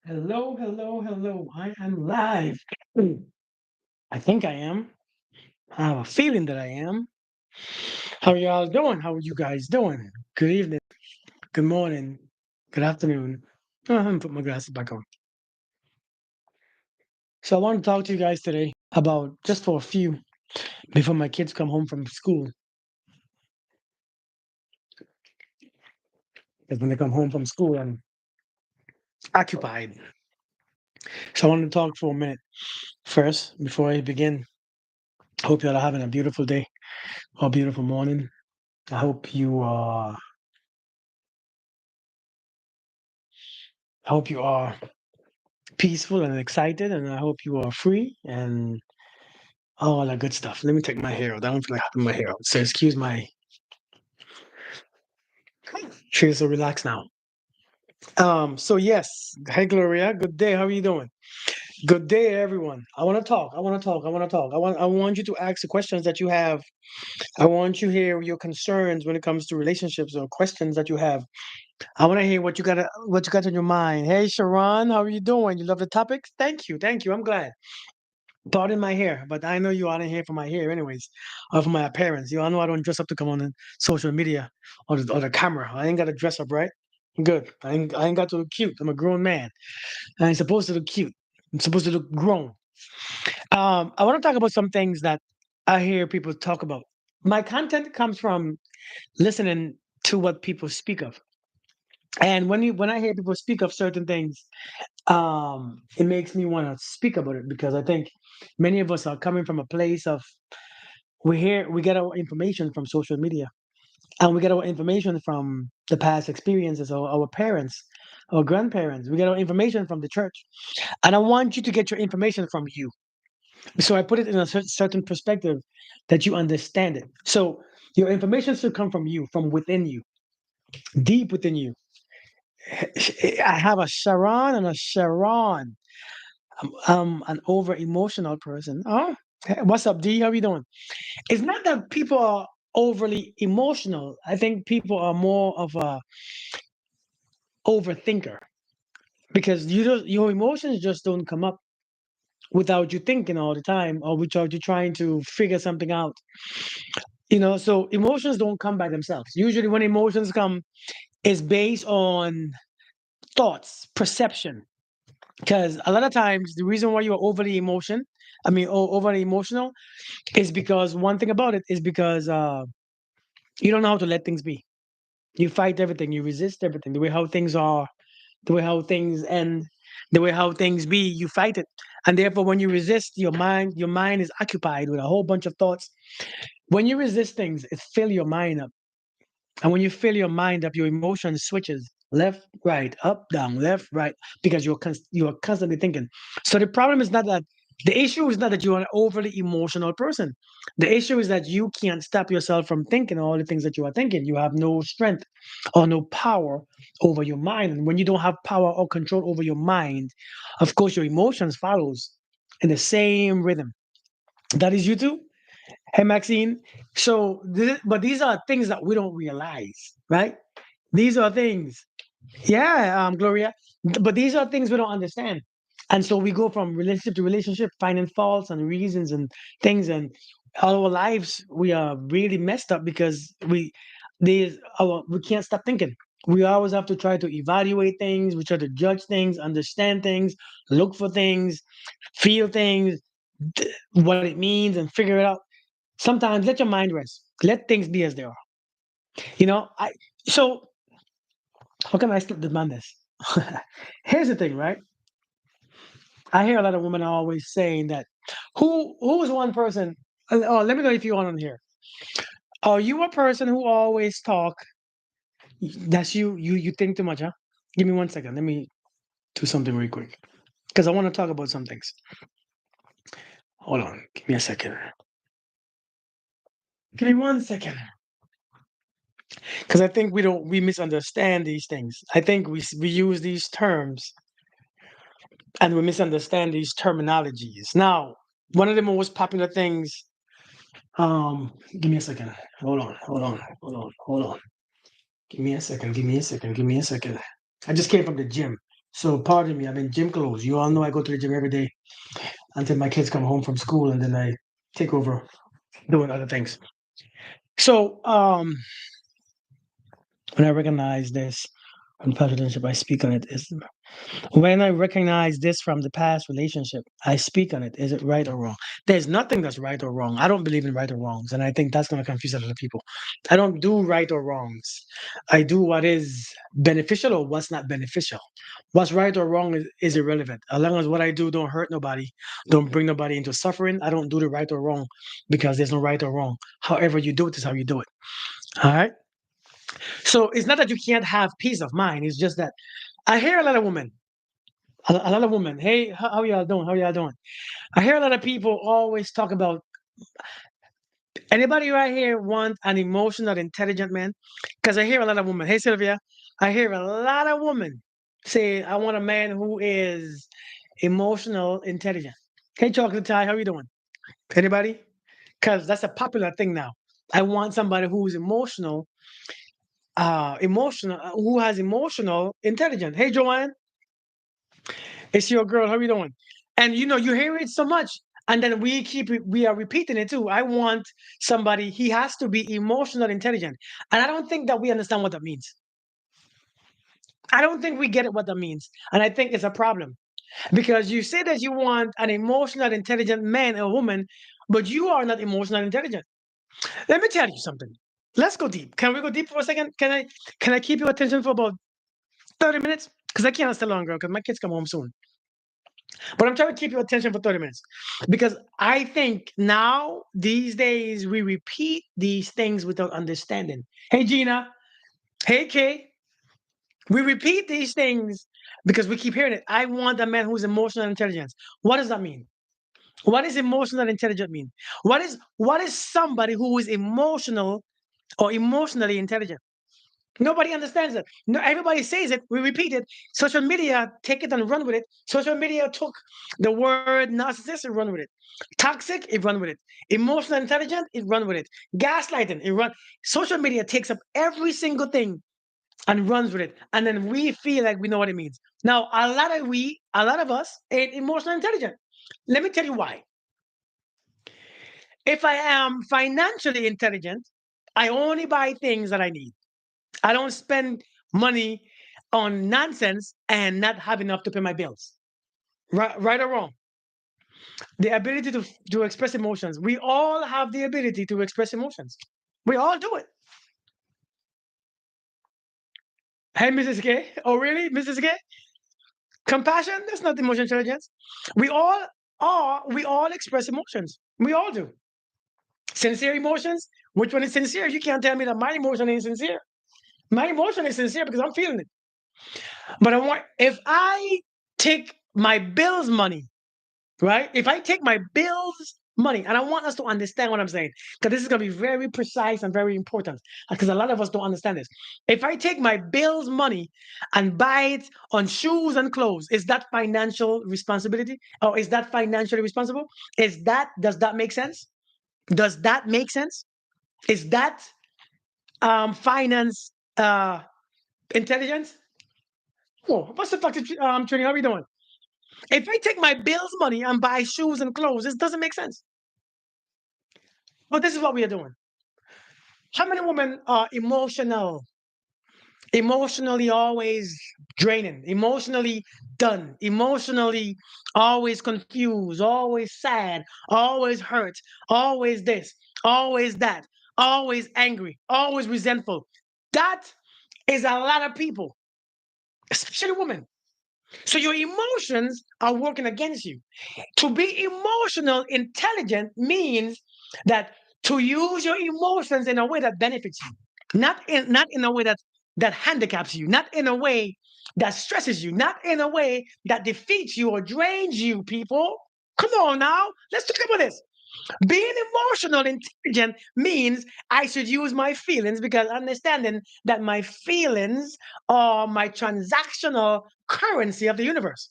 Hello, hello, hello. I am live. I think I am. I have a feeling that I am. How y'all doing? How are you guys doing? Good evening, good morning, good afternoon. I'm gonna put my glasses back on. So I want to talk to you guys today about just for a few before my kids come home from school. Because when they come home from school, I'm occupied. So I want to talk for a minute first before I begin. Hope y'all are having a beautiful day or a beautiful morning. I hope you are peaceful and excited, and I hope you are free and all that good stuff. Let me take my hair out. I don't feel like having my hair out. So excuse my feel so relaxed now. So yes. Hey Gloria, good day. How are you doing? Good day, everyone. I want to talk. I want to talk. I want to talk. I want you to ask the questions that you have. I want you to hear your concerns when it comes to relationships or questions that you have. I want to hear what you got on your mind. Hey Sharon, how are you doing? You love the topics? Thank you. Thank you. I'm glad. Pardon my hair, but I know you aren't here for my hair anyways, or for my appearance. I know I don't dress up to come on social media or the camera. I ain't got to dress up, right? Good. I ain't got to look cute. I'm a grown man. I ain't supposed to look cute. I'm supposed to look grown. I want to talk about some things that I hear people talk about. My content comes from listening to what people speak of. And when I hear people speak of certain things, it makes me want to speak about it because I think many of us are coming from a place of we get our information from social media, and we get our information from the past experiences of our parents or grandparents. We get our information from the church, and I want you to get your information from you. So I put it in a certain perspective that you understand it. So your information should come from you, from within you, deep within you. I have a Sharon and a Sharon. I'm an over emotional person. Oh, hey, what's up, D? How you doing? It's not that people are overly emotional. I think people are more of a overthinker because your emotions just don't come up without you thinking all the time or without you trying to figure something out. So emotions don't come by themselves. Usually, when emotions come, it's based on thoughts, perception. Because a lot of times, the reason why you're overly emotional, is because one thing about it is because you don't know how to let things be. You fight everything, you resist everything. The way how things are, the way how things end, the way how things be, you fight it. And therefore, when you resist, your mind is occupied with a whole bunch of thoughts. When you resist things, it fill your mind up. And when you fill your mind up, your emotion switches left, right, up, down, left, right, because you're constantly thinking. So the issue is not that you're an overly emotional person. The issue is that you can't stop yourself from thinking all the things that you are thinking. You have no strength or no power over your mind. And when you don't have power or control over your mind, of course your emotions follows in the same rhythm. That is you too. Hey, Maxine. But these are things that we don't realize, right? These are things. Yeah, Gloria. But these are things we don't understand. And so we go from relationship to relationship, finding faults and reasons and things. And all our lives, we are really messed up because we can't stop thinking. We always have to try to evaluate things. We try to judge things, understand things, look for things, feel things, what it means, and figure it out. Sometimes let your mind rest. Let things be as they are. I so how can I slip demand this? Here's the thing, right? I hear a lot of women are always saying that who is one person. Oh, let me know if you want on here. Are you a person who always talk? That's you. You think too much, huh? Give me 1 second. Let me do something really quick because I want to talk about some things. Hold on. Give me a second. Give me 1 second. Because I think we misunderstand these things. I think we use these terms and we misunderstand these terminologies. Now, one of the most popular things. Give me a second. Hold on. Hold on. Hold on. Hold on. Give me a second. Give me a second. Give me a second. I just came from the gym, So pardon me, I'm in gym clothes. You all know I go to the gym every day until my kids come home from school, and then I take over doing other things. So when I recognize this on presidentship, I speak on it. Is when I recognize this from the past relationship, I speak on it. Is it right or wrong? There's nothing that's right or wrong. I don't believe in right or wrongs, and I think that's going to confuse a lot of people. I don't do right or wrongs. I do what is beneficial or what's not beneficial. What's right or wrong is irrelevant. As long as what I do don't hurt nobody, don't bring nobody into suffering, I don't do the right or wrong because there's no right or wrong. However you do it is how you do it. All right. So it's not that you can't have peace of mind. It's just that I hear a lot of women, a lot of women. Hey, how y'all doing? How y'all doing? I hear a lot of people always talk about anybody right here want an emotional, intelligent man? Because I hear a lot of women. Hey, Sylvia, I hear a lot of women say, I want a man who is emotional, intelligent. Hey, Chocolate Tie, how you doing? Anybody? Because that's a popular thing now. I want somebody who's emotional, who has emotional intelligence. Hey, Joanne, it's your girl. How you doing? And you hear it so much, and then we are repeating it too. I want somebody. He has to be emotional intelligent, and I don't think that we understand what that means. I don't think we get it what that means, and I think it's a problem because you say that you want an emotional intelligent man or woman, but you are not emotional intelligent. Let me tell you something. Let's go deep. Can we go deep for a second? Can I keep your attention for about 30 minutes? Because I can't stay longer because my kids come home soon. But I'm trying to keep your attention for 30 minutes because I think now, these days, we repeat these things without understanding. Hey, Gina. Hey, Kay. We repeat these things because we keep hearing it. I want a man who's emotional intelligence. What does that mean? What does emotional intelligent mean? What is somebody who is emotional or emotionally intelligent? Nobody understands it. No, everybody says it. We repeat it. Social media take it and run with it. Social media took the word narcissist and run with it. Toxic, it run with it. Emotional intelligent, it run with it. Gaslighting, it run. Social media takes up every single thing and runs with it, and then we feel like we know what it means. Now, a lot of us, ain't emotional intelligent. Let me tell you why. If I am financially intelligent, I only buy things that I need. I don't spend money on nonsense and not have enough to pay my bills. Right or wrong? The ability to express emotions. We all have the ability to express emotions. We all do it. Hey, Mrs. K. Oh, really, Mrs. K? Compassion? That's not emotional intelligence. We all We all express emotions. We all do. Sincere emotions. Which one is sincere? You can't tell me that my emotion ain't sincere. My emotion is sincere because I'm feeling it. But if I take my bills money, right? If I take my bills money, and I want us to understand what I'm saying, because this is going to be very precise and very important, because a lot of us don't understand this. If I take my bills money and buy it on shoes and clothes, is that financial responsibility? Or is that financially responsible? Does that make sense? Does that make sense? Is that finance intelligence? Oh, what's the fuck, Trini? How are we doing? If I take my bills money and buy shoes and clothes, this doesn't make sense. But this is what we are doing. How many women are emotionally always draining, emotionally done, emotionally always confused, always sad, always hurt, always this, always that, always angry, always resentful? That is a lot of people, especially women. So your emotions are working against you. To be emotional intelligent means that to use your emotions in a way that benefits you, not in a way that handicaps you, not in a way that stresses you, not in a way that defeats you or drains you. People, come on now, let's talk about this. Being emotional intelligent means I should use my feelings because understanding that my feelings are my transactional currency of the universe.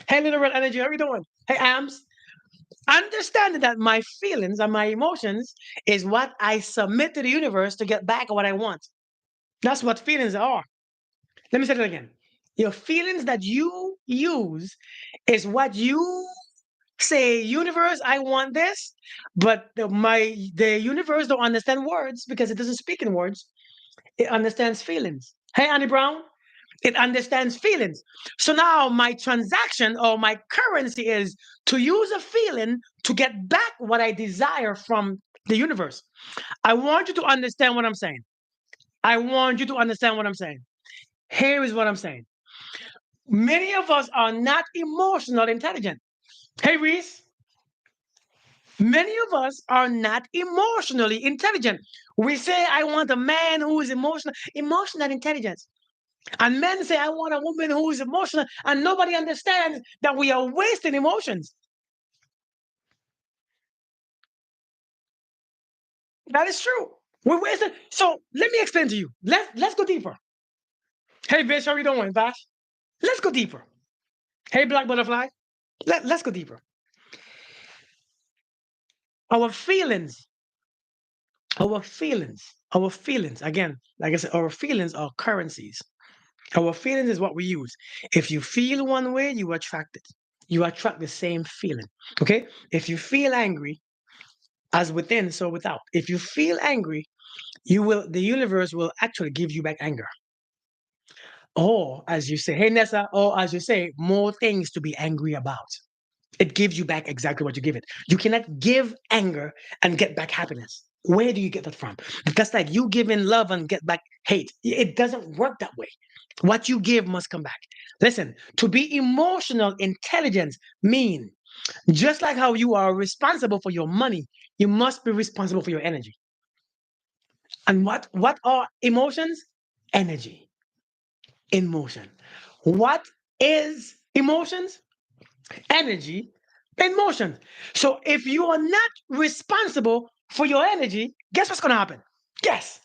Hey, Little Red Energy, how are you doing? Hey, Ams. Understanding that my feelings and my emotions is what I submit to the universe to get back what I want. That's what feelings are. Let me say that again. Your feelings that you use is what you say, universe, I want this, but the universe don't understand words because it doesn't speak in words. It understands feelings. Hey, Annie Brown, it understands feelings. So now my transaction or my currency is to use a feeling to get back what I desire from the universe. I want you to understand what I'm saying. I want you to understand what I'm saying. Here is what I'm saying. Many of us are not emotional intelligent. Hey, Reese, many of us are not emotionally intelligent. We say, I want a man who is emotional, emotional intelligence. And men say, I want a woman who is emotional. And nobody understands that we are wasting emotions. That is true. We're wasting. So let me explain to you. Let's go deeper. Hey, Vish, how are you doing, Vash? Let's go deeper. Hey, Black Butterfly. Let's go deeper. Our feelings, our feelings, again, like I said, our feelings are currencies. Our feelings is what we use. If you feel one way, you attract it. You attract the same feeling. Okay? If you feel angry, as within, so without. If you feel angry, the universe will actually give you back anger. Or as you say, hey Nessa, or as you say, more things to be angry about. It gives you back exactly what you give it. You cannot give anger and get back happiness. Where do you get that from? That's like you giving love and get back hate. It doesn't work that way. What you give must come back. Listen, to be emotional intelligence mean just like how you are responsible for your money, you must be responsible for your energy. And what are emotions? Energy in motion. What is emotions? Energy in motion. So if you are not responsible for your energy, guess what's going to happen? Guess.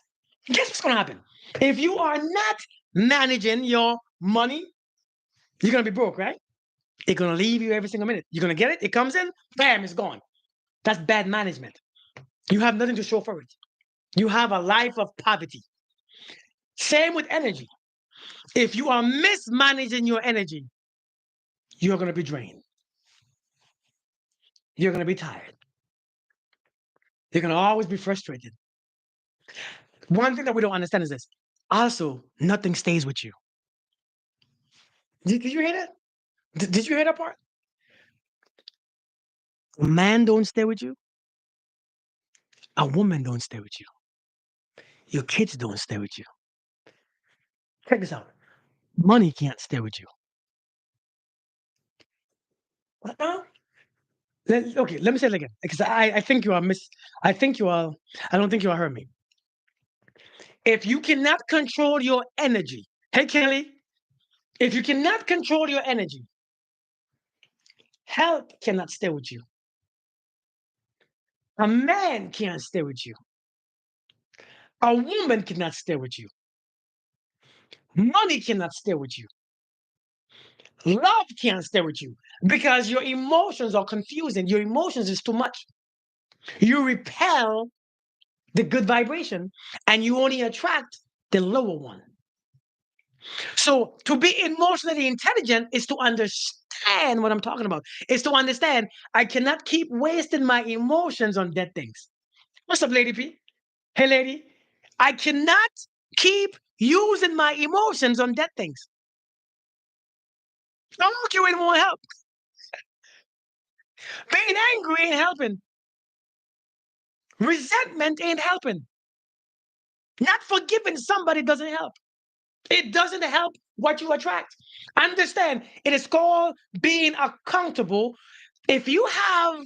Guess what's going to happen? If you are not managing your money, you're going to be broke, right? It's going to leave you every single minute. You're going to get it. It comes in, bam, it's gone. That's bad management. You have nothing to show for it. You have a life of poverty. Same with energy. If you are mismanaging your energy, you're going to be drained. You're going to be tired. You're going to always be frustrated. One thing that we don't understand is this. Also, nothing stays with you. Did you hear that? Did you hear that part? A man don't stay with you. A woman don't stay with you. Your kids don't stay with you. Check this out. Money can't stay with you. What now? Okay, let me say it again because I think you are I think you are. I don't think you are heard me. If you cannot control your energy, hey Kelly, if you cannot control your energy, help cannot stay with you. A man can't stay with you. A woman cannot stay with you. Money cannot stay with you. Love can't stay with you because your emotions are confusing. Your emotions is too much. You repel the good vibration and you only attract the lower one. So to be emotionally intelligent is to understand what I'm talking about. Is to understand I cannot keep wasting my emotions on dead things. What's up, Lady P? Hey, lady. I cannot keep using my emotions on dead things. Don't arguing won't help. Being angry ain't helping. Resentment ain't helping. Not forgiving somebody doesn't help. It doesn't help what you attract. Understand, it is called being accountable. If you have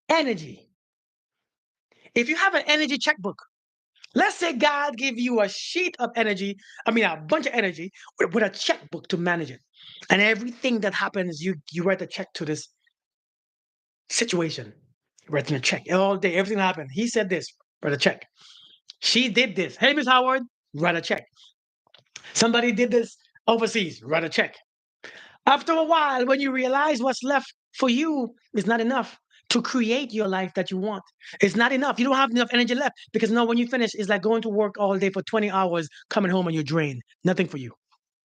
energy, if you have an energy checkbook, let's say God give you a sheet of energy, I mean a bunch of energy with a checkbook to manage it. And everything that happens, you write a check to this situation. Writing a check all day, everything happened. He said this, write a check. She did this. Hey, Miss Howard, write a check. Somebody did this overseas, write a check. After a while, when you realize what's left for you is not enough to create your life that you want, it's not enough. You don't have enough energy left because now when you finish, it's like going to work all day for 20 hours, coming home and you're drained. Nothing for you.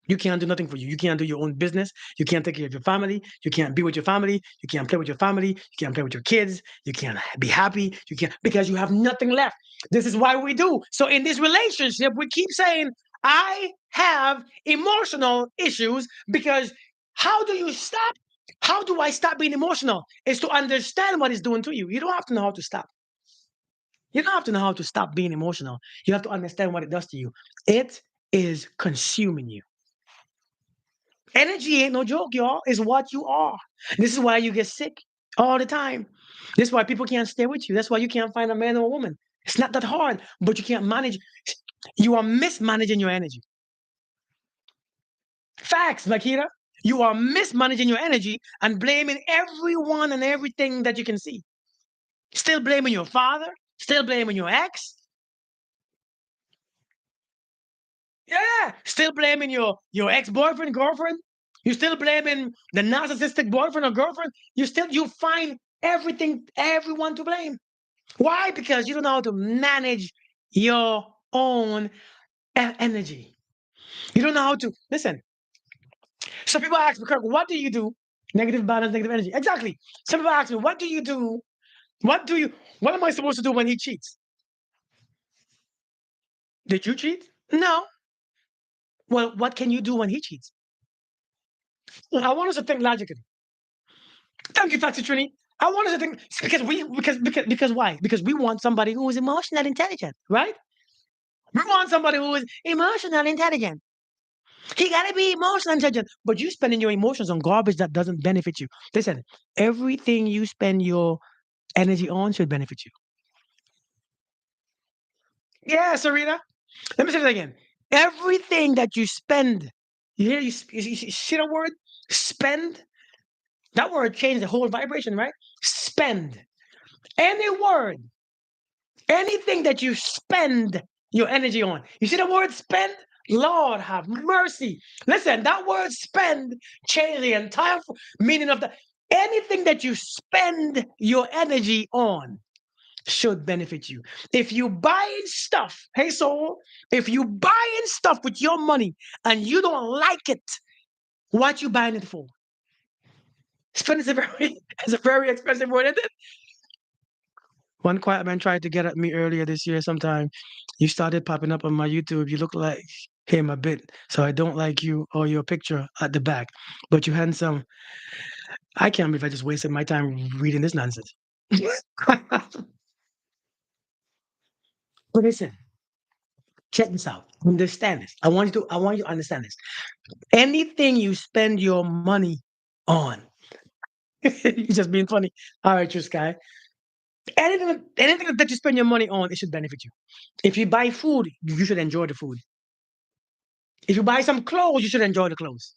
You can't do nothing for you. You can't do your own business. You can't take care of your family. You can't be with your family. You can't play with your family. You can't play with your kids. You can't be happy. You can't because you have nothing left. This is why we do. So in this relationship, we keep saying, I have emotional issues because how do you stop? How do I stop being emotional? Is to understand what it's doing to you. You don't have to know how to stop. You don't have to know how to stop being emotional. You have to understand what it does to you. It is consuming you. Energy ain't no joke, y'all. It's what you are. This is why you get sick all the time. This is why people can't stay with you. That's why you can't find a man or a woman. It's not that hard, but you can't manage. You are mismanaging your energy. Facts, Makita. You are mismanaging your energy and blaming everyone and everything that you can see. Still blaming your father, still blaming your ex. Yeah, still blaming your ex-boyfriend, girlfriend. You still blaming the narcissistic boyfriend or girlfriend. You find everything, everyone to blame. Why? Because you don't know how to manage your own energy. You don't know how to listen. Some people ask me, Kirk, what do you do? Negative balance, negative energy. Exactly. Some people ask me, what do you do? What am I supposed to do when he cheats? Did you cheat? No. Well, what can you do when he cheats? I want us to think logically. Thank you, Pastor Trini. I want us to think because why? Because we want somebody who is emotional intelligent, right? We want somebody who is emotional intelligent. He gotta be emotional intelligent. But you spending your emotions on garbage that doesn't benefit you. Listen, everything you spend your energy on should benefit you. Yeah, Serena. Let me say that again. Everything that you spend, you hear you see the word spend? That word changed the whole vibration, right? Spend. Any word, anything that you spend your energy on. You see the word spend? Lord have mercy. Listen, that word spend changed the entire meaning of the anything that you spend your energy on should benefit you. If you buying stuff, hey soul, if you buying stuff with your money and you don't like it, what you buying it for? Spend is a very it's a very expensive word, isn't it? One quiet man tried to get at me earlier this year sometime. You started popping up on my YouTube. You look like him a bit, so I don't like you or your picture at the back. But you handsome. I can't believe I just wasted my time reading this nonsense. But listen, check this out. Understand this. I want you to understand this. Anything you spend your money on, you're just being funny. All right, you guy. Anything that you spend your money on, it should benefit you. If you buy food, you should enjoy the food. If you buy some clothes, you should enjoy the clothes.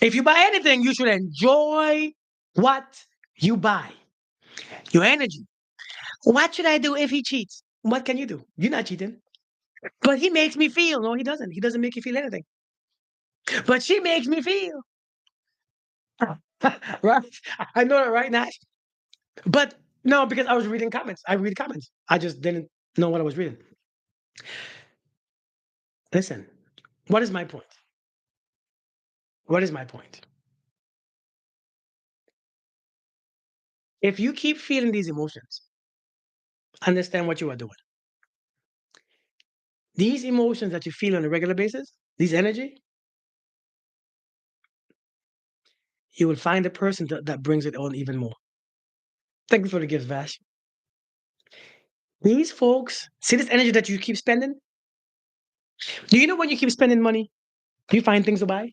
If you buy anything, you should enjoy what you buy. Your energy. What should I do if he cheats? What can you do? You're not cheating. But he makes me feel. No, he doesn't. He doesn't make you feel anything. But she makes me feel. Right? I know that right now. But no, because I was reading comments. I read comments. I just didn't know what I was reading. Listen, what is my point? What is my point? If you keep feeling these emotions, understand what you are doing. These emotions that you feel on a regular basis, these energy, you will find a person that brings it on even more. Thank you for the gifts, Vash. These folks, see this energy that you keep spending? Do you know when you keep spending money, you find things to buy?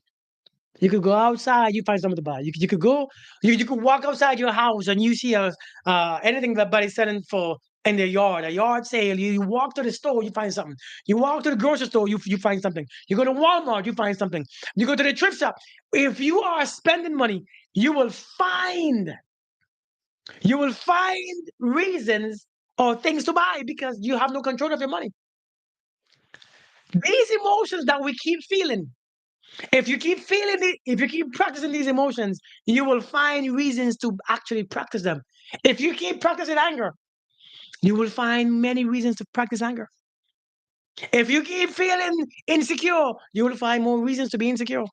You could go outside, you find something to buy. You could go, you could walk outside your house and you see anything that somebody's selling for in their yard, a yard sale. You walk to the store, you find something. You walk to the grocery store, you find something. You go to Walmart, you find something. You go to the thrift shop. If you are spending money, you will find you will find reasons or things to buy because you have no control of your money. These emotions that we keep feeling, if you keep feeling it, if you keep practicing these emotions, you will find reasons to actually practice them. If you keep practicing anger, you will find many reasons to practice anger. If you keep feeling insecure, you will find more reasons to be insecure.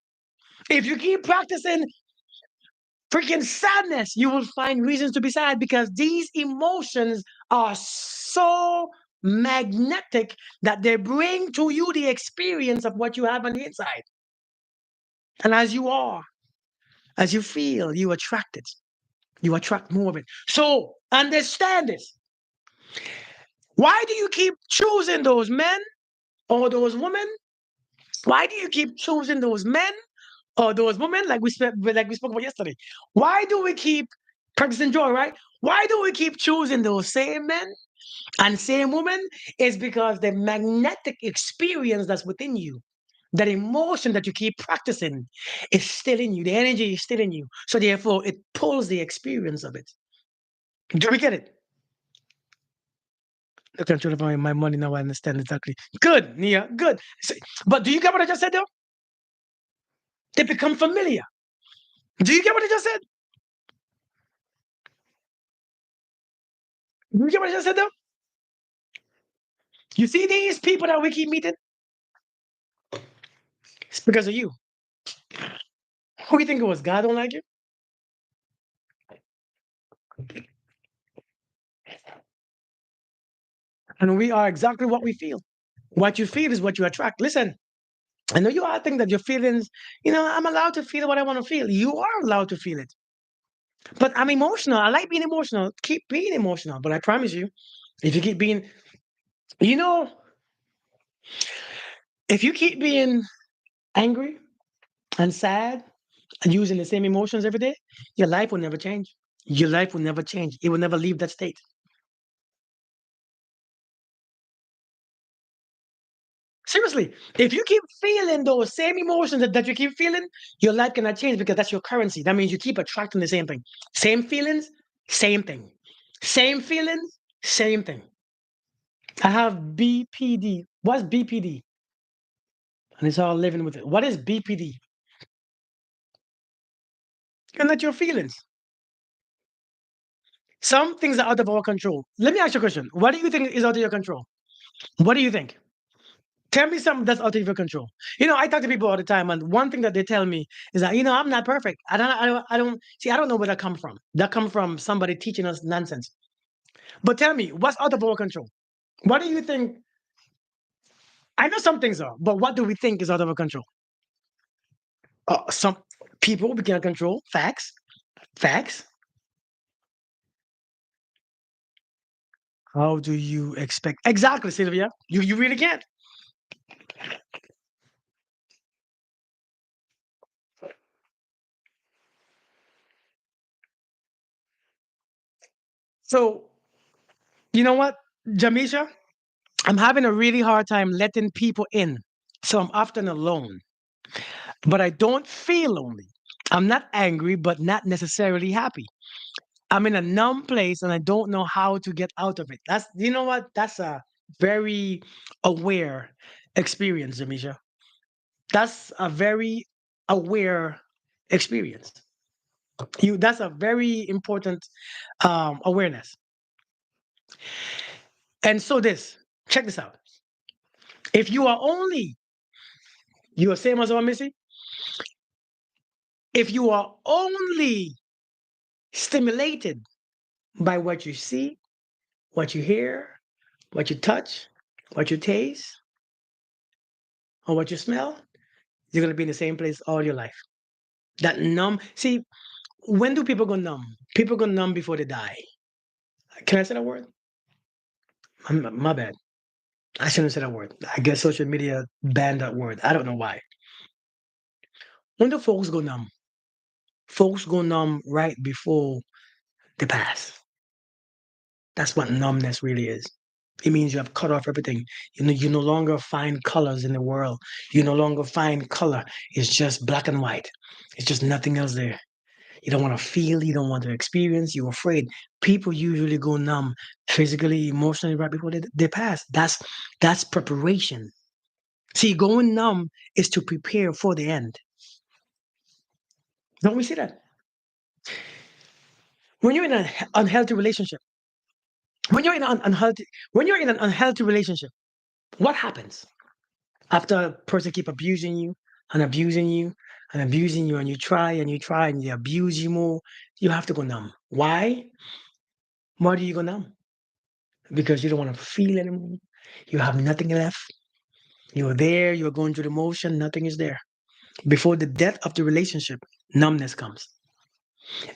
If you keep practicing freaking sadness, you will find reasons to be sad because these emotions are so magnetic that they bring to you the experience of what you have on the inside. And as you are, as you feel, you attract it. You attract more of it. So understand this. Why do you keep choosing those men or those women? Why do you keep choosing those men or those women like we spoke about yesterday? Why do we keep practicing joy, right? Why do we keep choosing those same men and same women? It's because the magnetic experience that's within you, that emotion that you keep practicing is still in you. The energy is still in you. So therefore it pulls the experience of it. Do we get it? The control of my money now. I understand exactly. Good, Nia. Good. But do you get what I just said though? They become familiar. Do you get what I just said? Do you get what I just said though? You see these people that we keep meeting? It's because of you. Who you think it was? God don't like you? And we are exactly what we feel. What you feel is what you attract. Listen, I know you all think that your feelings, I'm allowed to feel what I want to feel. You are allowed to feel it. But I'm emotional. I like being emotional. Keep being emotional. But I promise you, if you keep being, you know, if you keep being angry and sad and using the same emotions every day, your life will never change. Your life will never change. It will never leave that state. Seriously, if you keep feeling those same emotions that you keep feeling, your life cannot change because that's your currency. That means you keep attracting the same thing. Same feelings, same thing. Same feelings, same thing. I have BPD. What's BPD? And it's all living with it. What is BPD? And that's your feelings. Some things are out of our control. Let me ask you a question. What do you think is out of your control? What do you think? Tell me something that's out of your control. I talk to people all the time, and one thing that they tell me is that I'm not perfect. I don't know where that come from. That come from somebody teaching us nonsense. But tell me, what's out of our control? What do you think? I know some things are, but what do we think is out of our control? Some people we can't control. Facts, facts. How do you expect? Exactly, Sylvia. You really can't. So you know what, Jamisha? I'm having a really hard time letting people in. So I'm often alone. But I don't feel lonely. I'm not angry, but not necessarily happy. I'm in a numb place and I don't know how to get out of it. You know what? That's a very aware experience, Jamisha. That's a very aware experience. That's a very important awareness. And so check this out. If you are only, you are same as our Missy, if you are only stimulated by what you see, what you hear, what you touch, what you taste, or what you smell, you're gonna be in the same place all your life. That numb. See, when do people go numb? People go numb before they die. Can I say that word? My bad. I shouldn't say that word. I guess social media banned that word. I don't know why. When do folks go numb? Folks go numb right before they pass. That's what numbness really is. It means you have cut off everything. You no longer find colors in the world. You no longer find color. It's just black and white. It's just nothing else there. You don't want to feel. You don't want to experience. You're afraid. People usually go numb physically, emotionally right before they pass. That's preparation. See, going numb is to prepare for the end. Don't we see that? When you're in an unhealthy relationship, when you're in an unhealthy relationship, What happens after a person keep abusing you and abusing you and abusing you, and you try and you try and they abuse you more? You have to go numb. Why? Why do you go numb? Because you don't want to feel anymore. You have nothing left. You're there, you're going through the motion, nothing is there. Before the death of the relationship, numbness comes.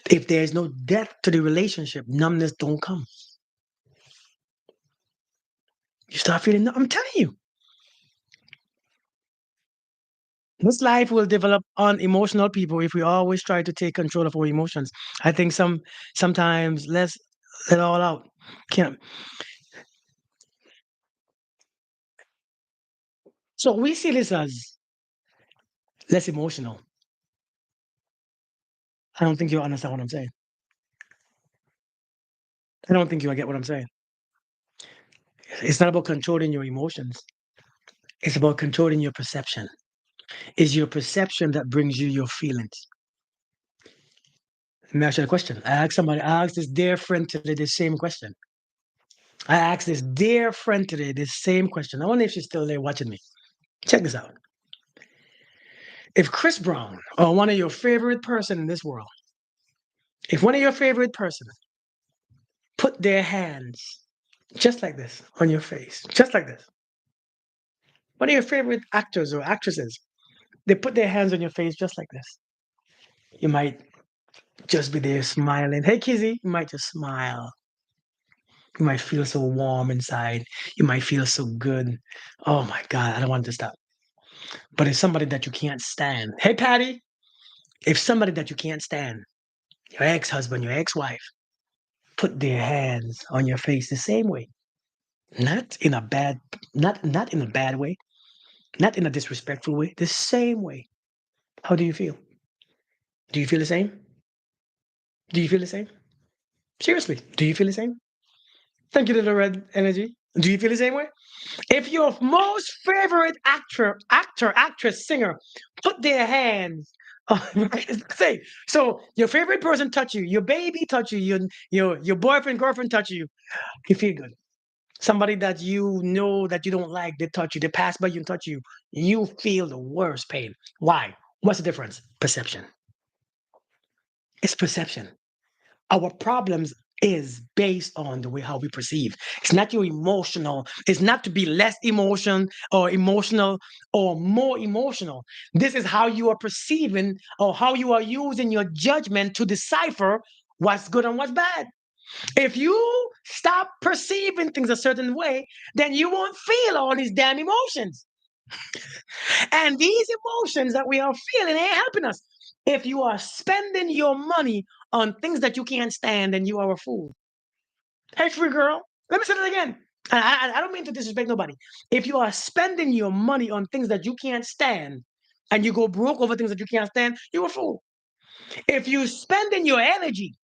If there is no death to the relationship, numbness don't come. You start feeling numb. I'm telling you, this life will develop on emotional people if we always try to take control of our emotions. I think sometimes let's let it all out. Can't. So we see this as less emotional. I don't think you understand what I'm saying. I don't think you get what I'm saying. It's not about controlling your emotions. It's about controlling your perception. It's your perception that brings you your feelings. Let me ask you a question. I asked this dear friend today the same question. I asked this dear friend today the same question. I wonder if she's still there watching me. Check this out. If Chris Brown or one of your favorite person in this world, if one of your favorite person put their hands just like this on your face, just like this, one of your favorite actors or actresses, they put their hands on your face just like this. You might just be there smiling. Hey, Kizzy, you might just smile. You might feel so warm inside. You might feel so good. Oh my God, I don't want to stop. But if somebody that you can't stand, hey, Patty, if somebody that you can't stand, your ex-husband, your ex-wife, put their hands on your face the same way, not in a bad, not in a bad way, not in a disrespectful way, the same way. How do you feel? Do you feel the same? Do you feel the same? Seriously, do you feel the same? Thank you, little red energy. Do you feel the same way? If your most favorite actress, singer, put their hands on say, so your favorite person touch you, your baby touch you, your boyfriend, girlfriend touch you, you feel good. Somebody that you know that you don't like, they touch you, they pass by you and touch you, you feel the worst pain. Why? What's the difference? Perception. It's perception. Our problems is based on the way how we perceive. It's not your emotional. It's not to be less emotion or emotional or more emotional. This is how you are perceiving or how you are using your judgment to decipher what's good and what's bad. If you stop perceiving things a certain way, then you won't feel all these damn emotions. And these emotions that we are feeling ain't helping us. If you are spending your money on things that you can't stand, then you are a fool. Hey, free girl, let me say that again. I don't mean to disrespect nobody. If you are spending your money on things that you can't stand and you go broke over things that you can't stand, you're a fool. If you're spending your energy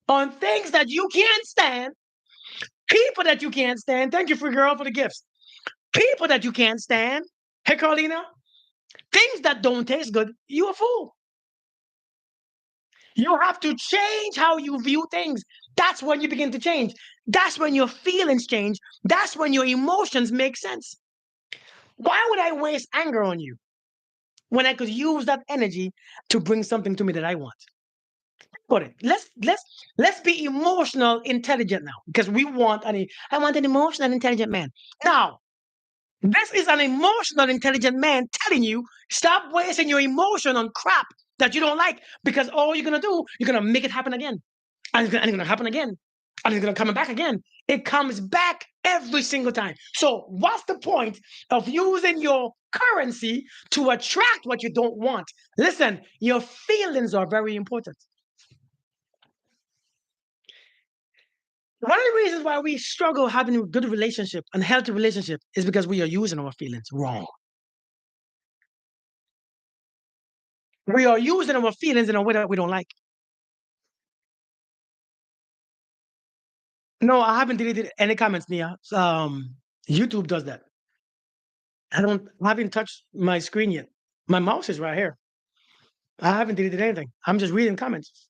on things that you can't stand, people that you can't stand, thank you, free girl, for the gifts. People that you can't stand, hey, Carlina, things that don't taste good, you're a fool. You have to change how you view things. That's when you begin to change. That's when your feelings change. That's when your emotions make sense. Why would I waste anger on you when I could use that energy to bring something to me that I want? Got it. Let's be emotional intelligent now because we want I want an emotional intelligent man. Now, this is an emotional intelligent man telling you stop wasting your emotion on crap that you don't like because all you're gonna do, you're gonna make it happen again. And it's gonna happen again. And it's gonna come back again. It comes back every single time. So what's the point of using your currency to attract what you don't want? Listen, your feelings are very important. One of the reasons why we struggle having a good relationship and healthy relationship is because we are using our feelings wrong. We are using our feelings in a way that we don't like. No, I haven't deleted any comments, Nia. YouTube does that. I haven't touched my screen yet. My mouse is right here. I haven't deleted anything. I'm just reading comments.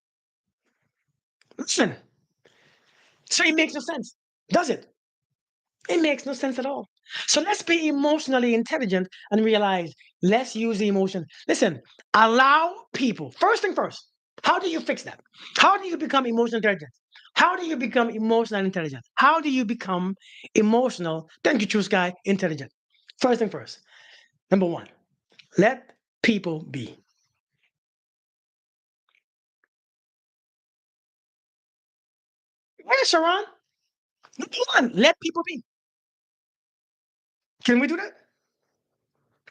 Listen, so it makes no sense, does it? It makes no sense at all. So let's be emotionally intelligent and realize, let's use the emotion. Listen, allow people. First thing first, how do you fix that? How do you become emotional intelligent? How do you become emotional intelligent? How do you become emotional? Thank you, True Sky, intelligent. First thing first. Number one, let people be. Yeah, Sharon. Number one, let people be. Can we do that?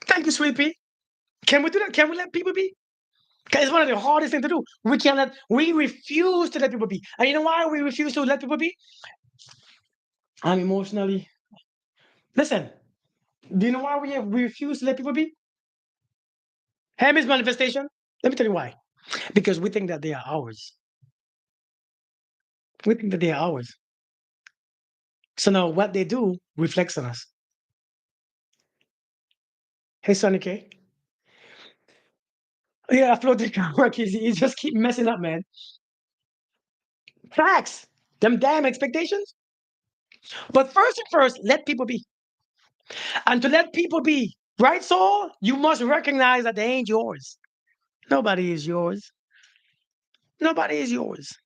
Thank you, Sweet Pea. Can we do that? Can we let people be? 'Cause it's one of the hardest things to do. We refuse to let people be. And you know why we refuse to let people be? I'm emotionally. Listen, do you know why we refuse to let people be? Ham is manifestation. Let me tell you why. Because we think that they are ours. We think that they are ours. So now what they do reflects on us. Hey, Sonny K. Yeah, I float the camera. He just keep messing up, man. Facts. Them damn expectations. But first and first, let people be. And to let people be, right, Saul? You must recognize that they ain't yours. Nobody is yours. Nobody is yours.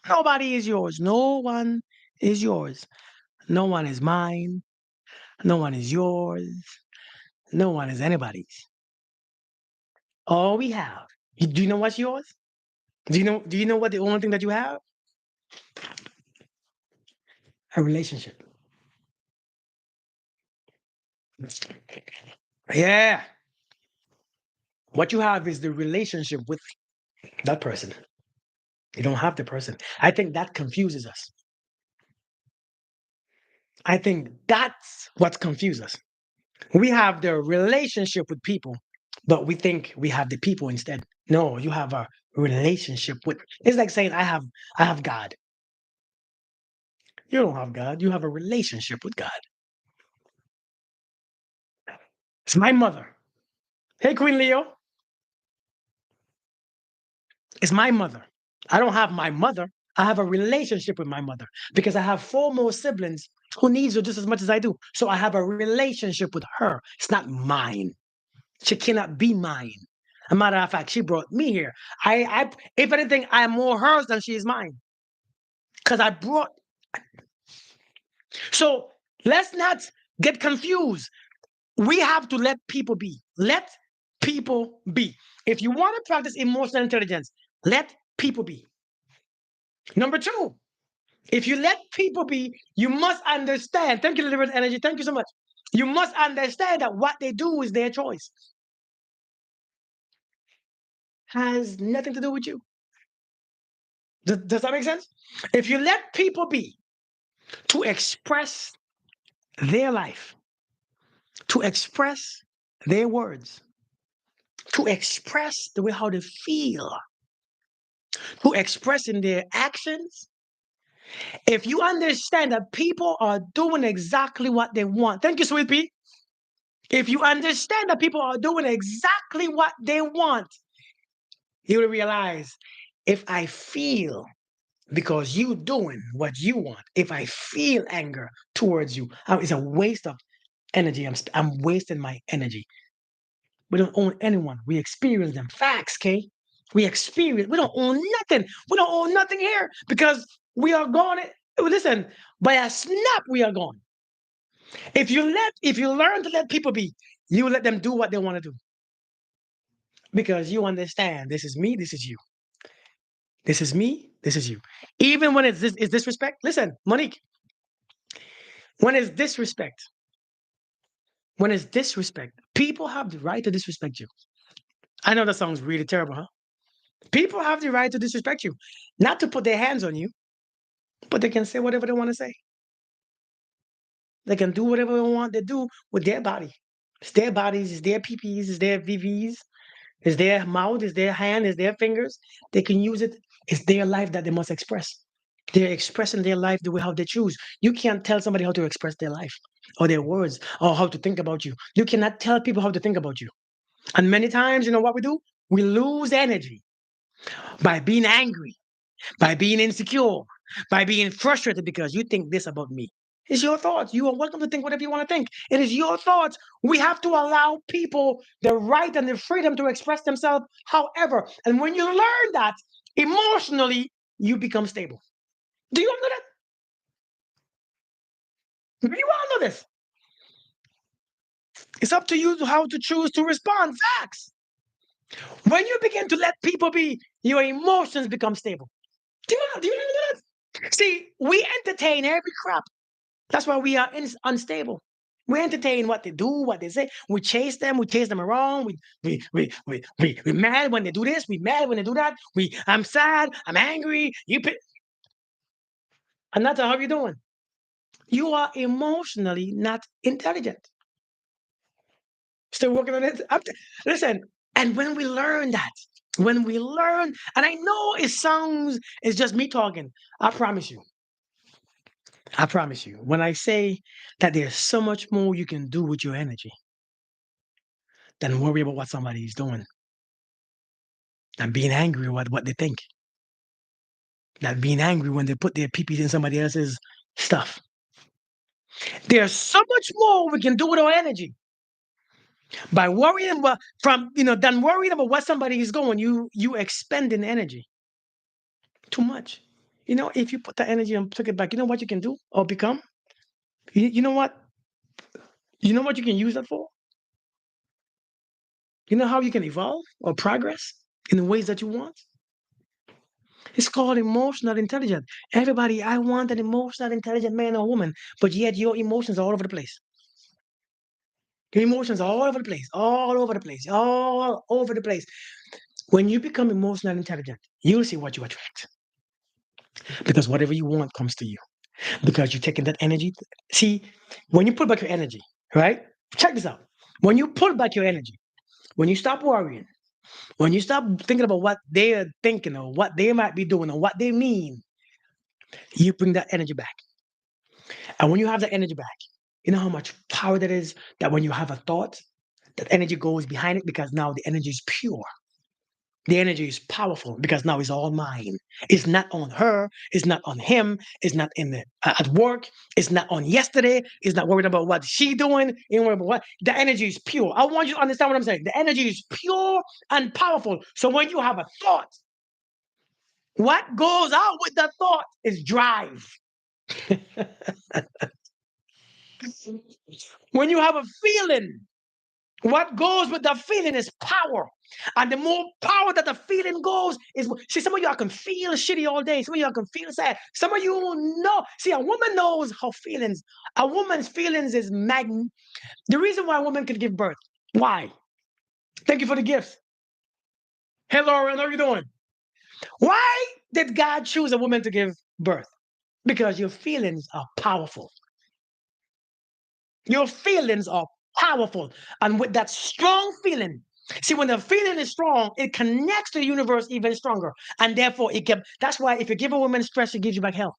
Nobody is yours. No one is yours. No one is mine. No one is yours. No one is anybody's. All we have. Do you know what's yours? Do you know what the only thing that you have? A relationship. Yeah. What you have is the relationship with that person. You don't have the person. I think that confuses us. I think that's what confuses us. We have the relationship with people, but we think we have the people instead. No, you have a relationship with. It's like saying I have God. You don't have God. You have a relationship with God. It's my mother. Hey, Queen Leo. It's my mother. I don't have my mother. I have a relationship with my mother because I have four more siblings who needs her just as much as I do. So I have a relationship with her. It's not mine. She cannot be mine. A matter of fact, she brought me here. If anything, I'm more hers than she is mine because I brought. So let's not get confused. We have to let people be. Let people be. If you want to practice emotional intelligence, let people be. Number two, if you let people be, you must understand. Thank you, Deliberate Energy. Thank you so much. You must understand that what they do is their choice. Has nothing to do with you. Does that make sense? If you let people be to express their life, to express their words, to express the way how they feel, to express in their actions, if you understand that people are doing exactly what they want, thank you, Sweet Pea. If you understand that people are doing exactly what they want, you will realize if I feel because you doing what you want, if I feel anger towards you, it's a waste of energy. I'm wasting my energy. We don't own anyone. We experience them. Facts, K. We experience. We don't own nothing. We don't own nothing here because we are gone. Listen, by a snap, we are gone. If you learn to let people be, you let them do what they want to do because you understand. This is me. This is you. This is me. This is you. Even when it's disrespect. Listen, Monique. When it's disrespect, people have the right to disrespect you. I know that sounds really terrible, huh? People have the right to disrespect you, not to put their hands on you, but they can say whatever they want to say. They can do whatever they want to do with their body. It's their bodies, it's their PPs, it's their VVs, it's their mouth, it's their hand, it's their fingers. They can use it. It's their life that they must express. They're expressing their life the way how they choose. You can't tell somebody how to express their life or their words or how to think about you. You cannot tell people how to think about you. And many times, you know what we do? We lose energy by being angry, by being insecure, by being frustrated because you think this about me. It's your thoughts. You are welcome to think whatever you want to think. It is your thoughts. We have to allow people the right and the freedom to express themselves however. And when you learn that emotionally, you become stable. Do you all know that? Do you all know this? It's up to you how to choose to respond. Facts. When you begin to let people be, your emotions become stable. Do you know that? See, we entertain every crap. That's why we are unstable. We entertain what they do, what they say. We chase them around. We mad when they do this. We mad when they do that. I'm sad. I'm angry. And that's how you doing. You are emotionally not intelligent. Still working on it. Listen, and when we learn that, when we learn, and I know it's just me talking. I promise you. I promise you. When I say that there's so much more you can do with your energy than worry about what somebody is doing and being angry with what they think, not being angry when they put their peepees in somebody else's stuff. There's so much more we can do with our energy by worrying about than worrying about what somebody is going. You expending energy too much. If you put that energy and took it back, you know what you can do or become. You know what? You know what you can use that for. You know how you can evolve or progress in the ways that you want. It's called emotional intelligence. Everybody, I want an emotional intelligent man or woman, but yet your emotions are all over the place. Your emotions are all over the place, all over the place, all over the place. When you become emotional intelligent, you'll see what you attract. Because whatever you want comes to you. Because you're taking that energy. See, when you put back your energy, right? Check this out. When you pull back your energy, when you stop worrying, when you stop thinking about what they're thinking or what they might be doing or what they mean, you bring that energy back. And when you have that energy back, you know how much power that is that when you have a thought, that energy goes behind it because now the energy is pure. The energy is powerful because now it's all mine. It's not on her. It's not on him. It's not at work. It's not on yesterday. It's not worried about what she doing. You worried about what the energy is pure. I want you to understand what I'm saying. The energy is pure and powerful. So when you have a thought, what goes out with that thought is drive. When you have a feeling, what goes with the feeling is power. And the more power that the feeling goes is see, some of y'all can feel shitty all day. Some of y'all can feel sad. Some of you know. See, a woman knows her feelings. A woman's feelings is the reason why a woman can give birth. Why? Thank you for the gifts. Hey Lauren, how are you doing? Why did God choose a woman to give birth? Because your feelings are powerful. Your feelings are powerful. And with that strong feeling, see, when the feeling is strong, it connects to the universe even stronger. And therefore, that's why if you give a woman stress, she gives you back health.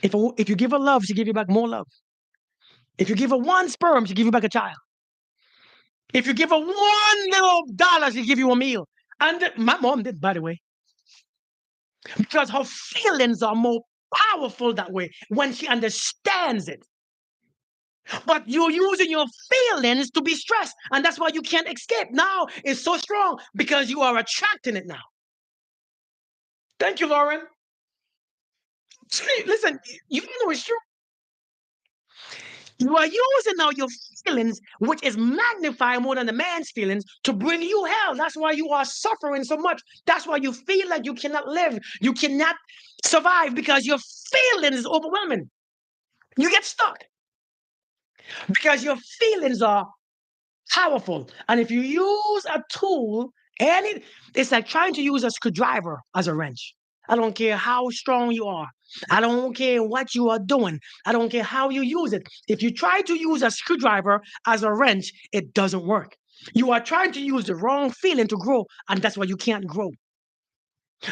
If you give her love, she gives you back more love. If you give her one sperm, she gives you back a child. If you give her $1 she give you a meal. And my mom did, by the way, because her feelings are more powerful that way when she understands it. But you're using your feelings to be stressed. And that's why you can't escape. Now it's so strong because you are attracting it now. Thank you, Lauren. Listen, you know it's true. You are using now your feelings, which is magnified more than the man's feelings, to bring you hell. That's why you are suffering so much. That's why you feel like you cannot live. You cannot survive because your feelings is overwhelming. You get stuck because your feelings are powerful. And if you use a tool, it's like trying to use a screwdriver as a wrench. I don't care how strong you are. I don't care what you are doing. I don't care how you use it. If you try to use a screwdriver as a wrench, it doesn't work. You are trying to use the wrong feeling to grow, and that's why you can't grow.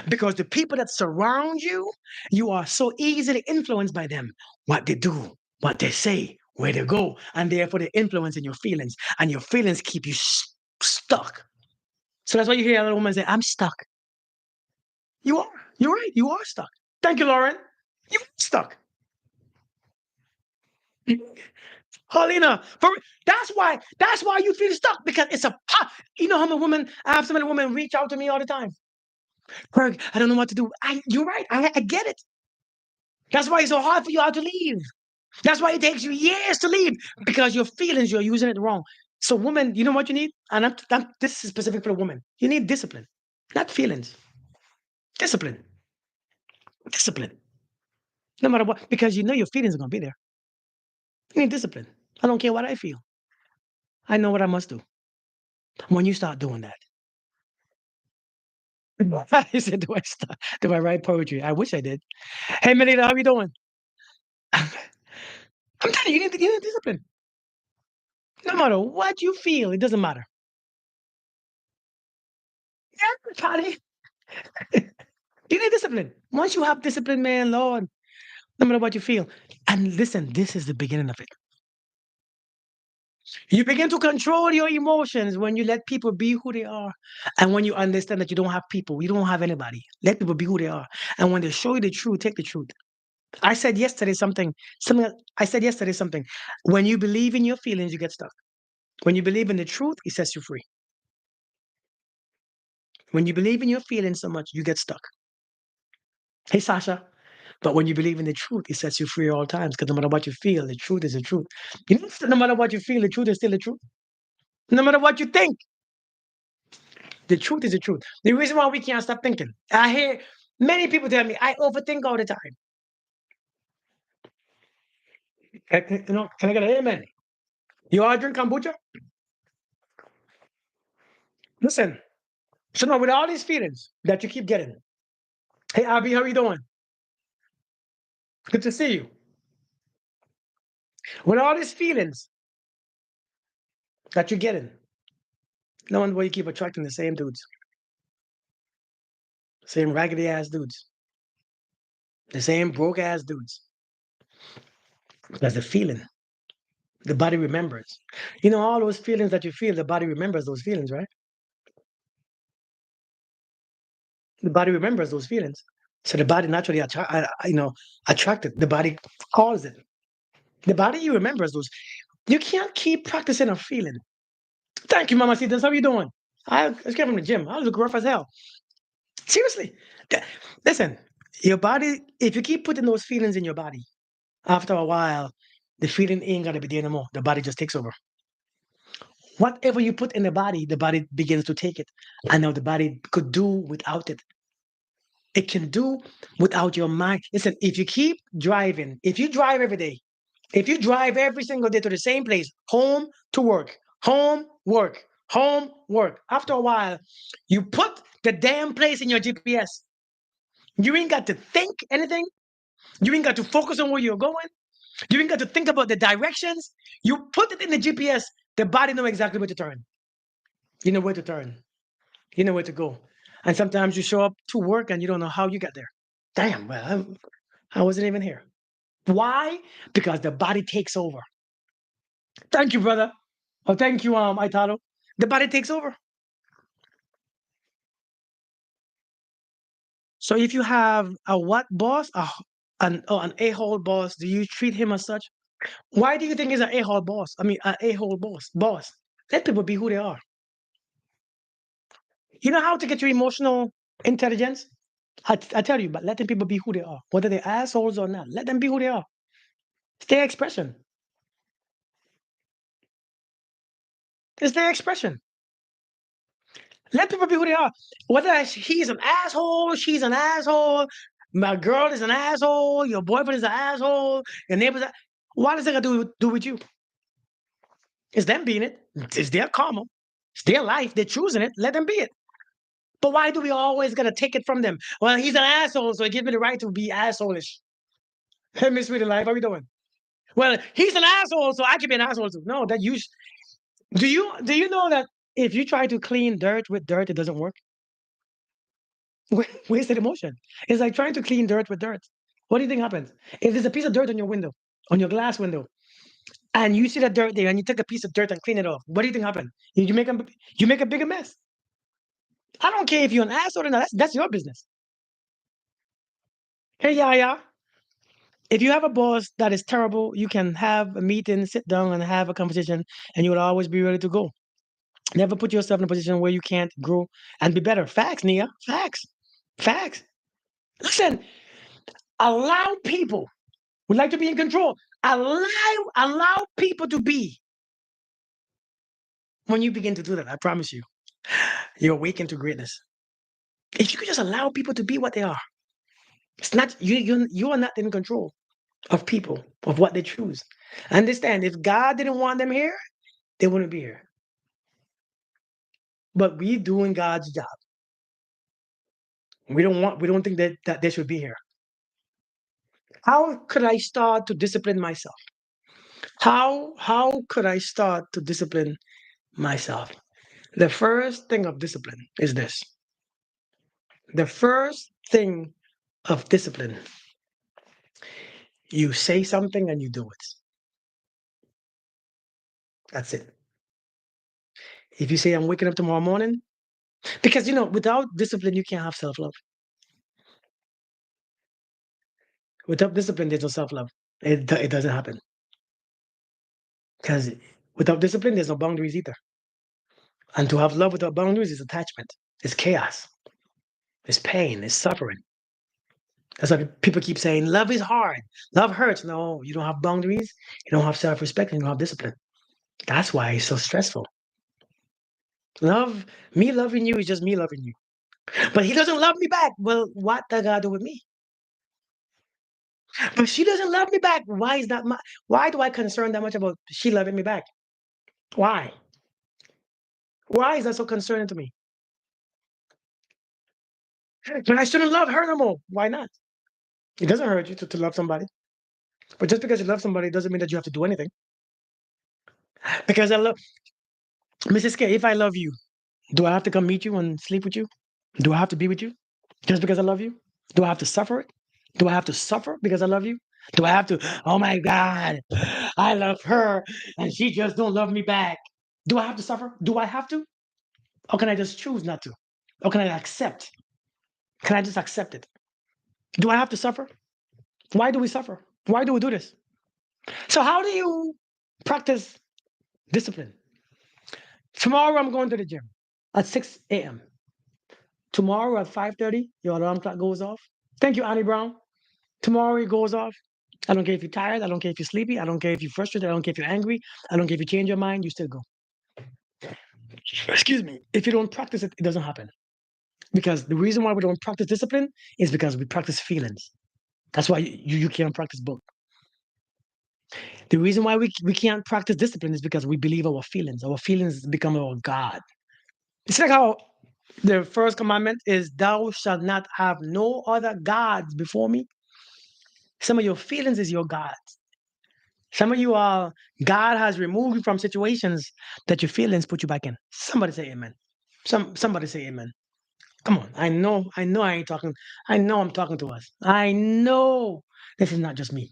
Because the people that surround you, you are so easily influenced by them, what they do, what they say, where they go, and therefore they influence in your feelings, and your feelings keep you stuck. So that's why you hear a little woman say, I'm stuck. You are. You're right. You are stuck. Thank you, Lauren. You're stuck. Paulina, that's why you feel stuck because it's a you know how many women I have so many women reach out to me all the time. Berg, I don't know what to do. You're right. I get it. That's why it's so hard for you all to leave. That's why it takes you years to leave because your feelings you're using it wrong. So, women, you know what you need, and this is specific for the woman. You need discipline, not feelings. Discipline, discipline. No matter what, because you know your feelings are gonna be there. You need discipline. I don't care what I feel. I know what I must do. When you start doing that, he said, "Do I start? Do I write poetry? I wish I did." Hey, Melina, how you doing? I'm telling you, you need discipline. No matter what you feel, it doesn't matter. Everybody, you need discipline. Once you have discipline, man, Lord, no matter what you feel. And listen, this is the beginning of it. You begin to control your emotions when you let people be who they are. And when you understand that you don't have people, you don't have anybody. Let people be who they are. And when they show you the truth, take the truth. I said yesterday something. When you believe in your feelings, you get stuck. When you believe in the truth, it sets you free. When you believe in your feelings so much, you get stuck. Hey, Sasha. But when you believe in the truth, it sets you free at all times. Because no matter what you feel, the truth is the truth. You know, no matter what you feel, the truth is still the truth. No matter what you think, the truth is the truth. The reason why we can't stop thinking. I hear many people tell me I overthink all the time. You know, can I get an amen? You all drink kombucha? Listen, so now with all these feelings that you keep getting, hey Abby, how you doing? Good to see you. With all these feelings that you're getting, no wonder why you keep attracting the same dudes, same raggedy ass dudes, the same broke ass dudes. That's the feeling. The body remembers. You know, all those feelings that you feel, the body remembers those feelings, right? The body remembers those feelings. So the body naturally, attracted. The body calls it. The body remembers those. You can't keep practicing a feeling. Thank you, Mama Cetus. How you doing? I just came from the gym. I look rough as hell. Seriously. Listen, your body, if you keep putting those feelings in your body, after a while, the feeling ain't gonna be there no more. The body just takes over. Whatever you put in the body begins to take it. And now the body could do without it. It can do without your mind. Listen, if you keep driving, if you drive every day, if you drive every single day to the same place, home to work, home, work, home, work, after a while, you put the damn place in your GPS. You ain't got to think anything. You ain't got to focus on where you're going. You ain't got to think about the directions. You put it in the GPS, the body know exactly where to turn. You know where to turn. You know where to go. And sometimes you show up to work and you don't know how you got there. Damn, well, I wasn't even here. Why? Because the body takes over. Thank you, brother. Oh, thank you, Italo. The body takes over. So if you have a what boss, an a-hole boss, do you treat him as such? Why do you think he's an a-hole boss? I mean, an a-hole boss. Boss. Let people be who they are. You know how to get your emotional intelligence? I tell you, but letting people be who they are, whether they're assholes or not. Let them be who they are. It's their expression. It's their expression. Let people be who they are. Whether he's an asshole, she's an asshole, my girl is an asshole, your boyfriend is an asshole, your neighbor's what does that got to do with you? It's them being it. It's their karma. It's their life. They're choosing it. Let them be it. But why do we always gotta take it from them? Well, he's an asshole, so he gives me the right to be assholish. Hey, Miss Sweetie Life, how we doing? Well, he's an asshole, so I can be an asshole too. No, that you do you know that if you try to clean dirt with dirt, it doesn't work? Wasted emotion. It's like trying to clean dirt with dirt. What do you think happens? If there's a piece of dirt on your window, on your glass window, and you see that dirt there, and you take a piece of dirt and clean it off, what do you think happens? You make a bigger mess. I don't care if you're an asshole or not. That's your business. Hey, yeah, yeah. If you have a boss that is terrible, you can have a meeting, sit down, and have a conversation, and you will always be ready to go. Never put yourself in a position where you can't grow and be better. Facts, Nia. Facts. Facts. Listen, allow people who like to be in control. Allow people to be. When you begin to do that, I promise you, you're awakened to greatness. If you could just allow people to be what they are, it's not you are not in control of people, of what they choose. Understand, if God didn't want them here, they wouldn't be here. But we doing God's job. We don't think that they should be here. How could I start to discipline myself? How could I start to discipline myself? The first thing of discipline is this. The first thing of discipline, you say something and you do it. That's it. If you say I'm waking up tomorrow morning, because without discipline you can't have self-love. Without discipline, there's no self-love. It doesn't happen. Because without discipline, there's no boundaries either. And to have love without boundaries is attachment. It's chaos. It's pain. It's suffering. That's why people keep saying love is hard. Love hurts. No, you don't have boundaries. You don't have self-respect, and you don't have discipline. That's why it's so stressful. Me loving you is just me loving you. But he doesn't love me back. Well, what does God do with me? But she doesn't love me back. Why do I concern that much about she loving me back? Why? Why is that so concerning to me? But I shouldn't love her no more. Why not? It doesn't hurt you to love somebody. But just because you love somebody doesn't mean that you have to do anything. Because I love Mrs. K, if I love you, do I have to come meet you and sleep with you? Do I have to be with you just because I love you? Do I have to suffer it? Do I have to suffer because I love you? Do I have to, oh my God, I love her and she just don't love me back? Do I have to suffer? Do I have to? Or can I just choose not to? Or can I accept? Can I just accept it? Do I have to suffer? Why do we suffer? Why do we do this? So, how do you practice discipline? Tomorrow, I'm going to the gym at 6 a.m. Tomorrow at 5:30, your alarm clock goes off. Thank you, Annie Brown. Tomorrow it goes off. I don't care if you're tired. I don't care if you're sleepy. I don't care if you're frustrated. I don't care if you're angry. I don't care if you change your mind. You still go. Excuse me. If you don't practice it, it doesn't happen. Because the reason why we don't practice discipline is because we practice feelings. That's why you can't practice both. The reason why we can't practice discipline is because we believe our feelings. Our feelings become our God. It's like how the first commandment is, "Thou shalt not have no other gods before me." Some of your feelings is your God. Some of you are, God has removed you from situations that your feelings put you back in. Somebody say amen. Somebody say amen. Come on. I know I ain't talking. I know I'm talking to us. I know this is not just me.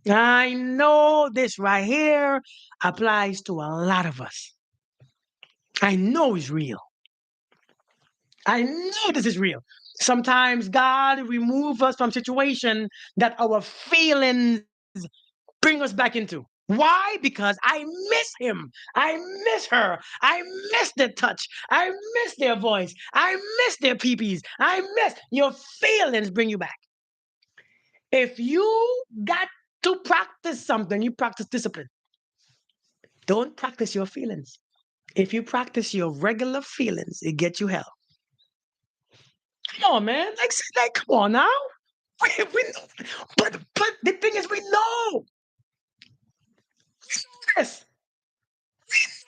I know this right here applies to a lot of us. I know it's real. I know this is real. Sometimes God remove us from situation that our feelings bring us back into. Why? Because I miss him. I miss her. I miss their touch. I miss their voice. I miss their peepees. I miss your feelings bring you back. If you got to practice something, you practice discipline. Don't practice your feelings. If you practice your regular feelings, it gets you hell. Come on, man. Like, come on now. We know. But the thing is, we know this.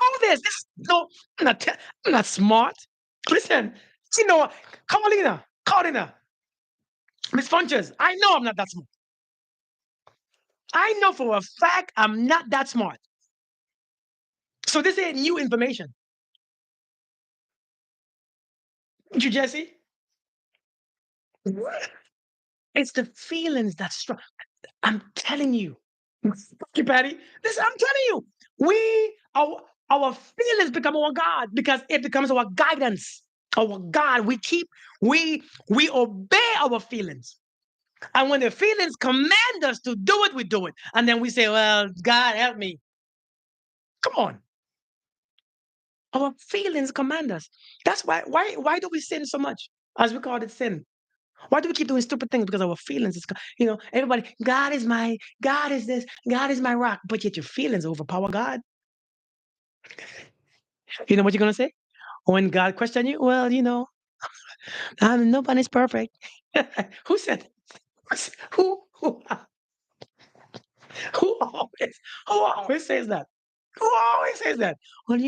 Know this. No, I'm not smart. Listen, you know, Carolina, Miss Funches, I know I'm not that smart. I know for a fact I'm not that smart. So this ain't new information. You, Jesse? It's the feelings that's strong. I'm telling you. Fuck you, Patty. This I'm telling you. Our feelings become our God because it becomes our guidance. Our God. We obey our feelings. And when the feelings command us to do it, we do it. And then we say, well, God help me. Come on. Our feelings command us. That's why do we sin so much? As we call it sin. Why do we keep doing stupid things? Because our feelings is, everybody, God is this, God is my rock, but yet your feelings overpower God. You know what you're gonna say? When God question you, well, nobody's perfect. Who said who who always who always says that? Who always says that? Well,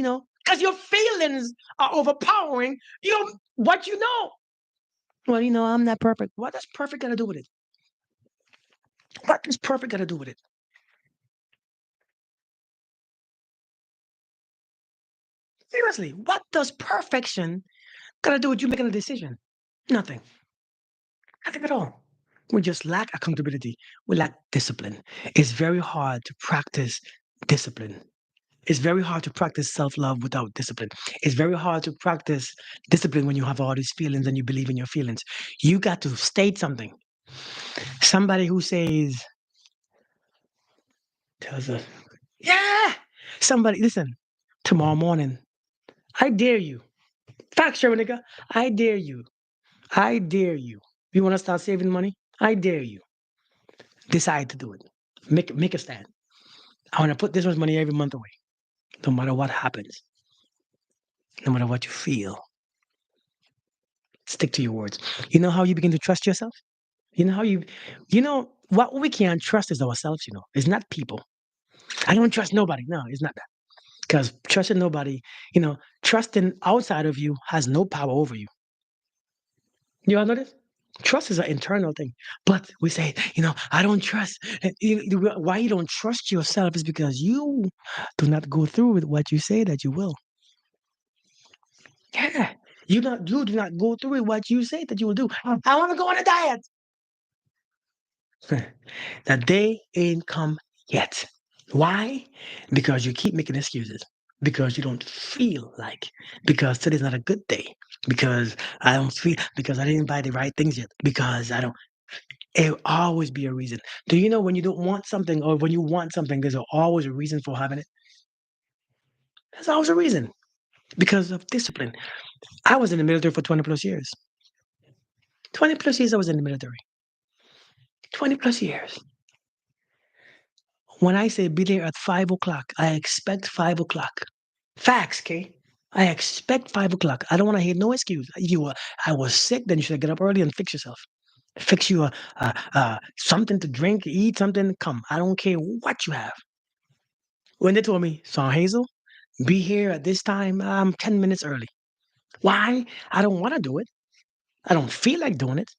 because your feelings are overpowering what you know. Well, I'm not perfect. What does perfect got to do with it? What does perfect got to do with it? Seriously, what does perfection got to do with you making a decision? Nothing. Nothing at all. We just lack accountability. We lack discipline. It's very hard to practice discipline. It's very hard to practice self love without discipline. It's very hard to practice discipline when you have all these feelings and you believe in your feelings. You got to state something. Somebody who says, tells us, yeah, somebody, listen, tomorrow morning, I dare you. Fact, sure, nigga. I dare you. I dare you. You want to start saving money? I dare you. Decide to do it. Make a stand. I want to put this much money every month away, no matter what happens, no matter what you feel. Stick to your words. You know how you begin to trust yourself? You know how what we can't trust is ourselves, It's not people. I don't trust nobody. No, it's not that. Because trusting nobody, trusting outside of you has no power over you. You all know this? Trust is an internal thing. But we say, I don't trust. Why you don't trust yourself is because you do not go through with what you say that you will. Yeah. You do not go through with what you say that you will do. I want to go on a diet. That day ain't come yet. Why? Because you keep making excuses. Because you don't feel like. Because today's not a good day. Because I don't feel. Because I didn't buy the right things yet. Because I don't. It'll always be a reason. Do you know when you don't want something or when you want something, there's always a reason for having it? There's always a reason. Because of discipline. I was in the military for 20 plus years. 20 plus years I was in the military. 20 plus years. When I say be there at 5 o'clock, I expect 5 o'clock. Facts, Kay. I expect 5 o'clock. I don't want to hear no excuse. I was sick, then you should get up early and fix yourself. Fix you something to drink, eat something. Come, I don't care what you have. When they told me, Son Hazel, be here at this time, I'm 10 minutes early. Why? I don't want to do it. I don't feel like doing it.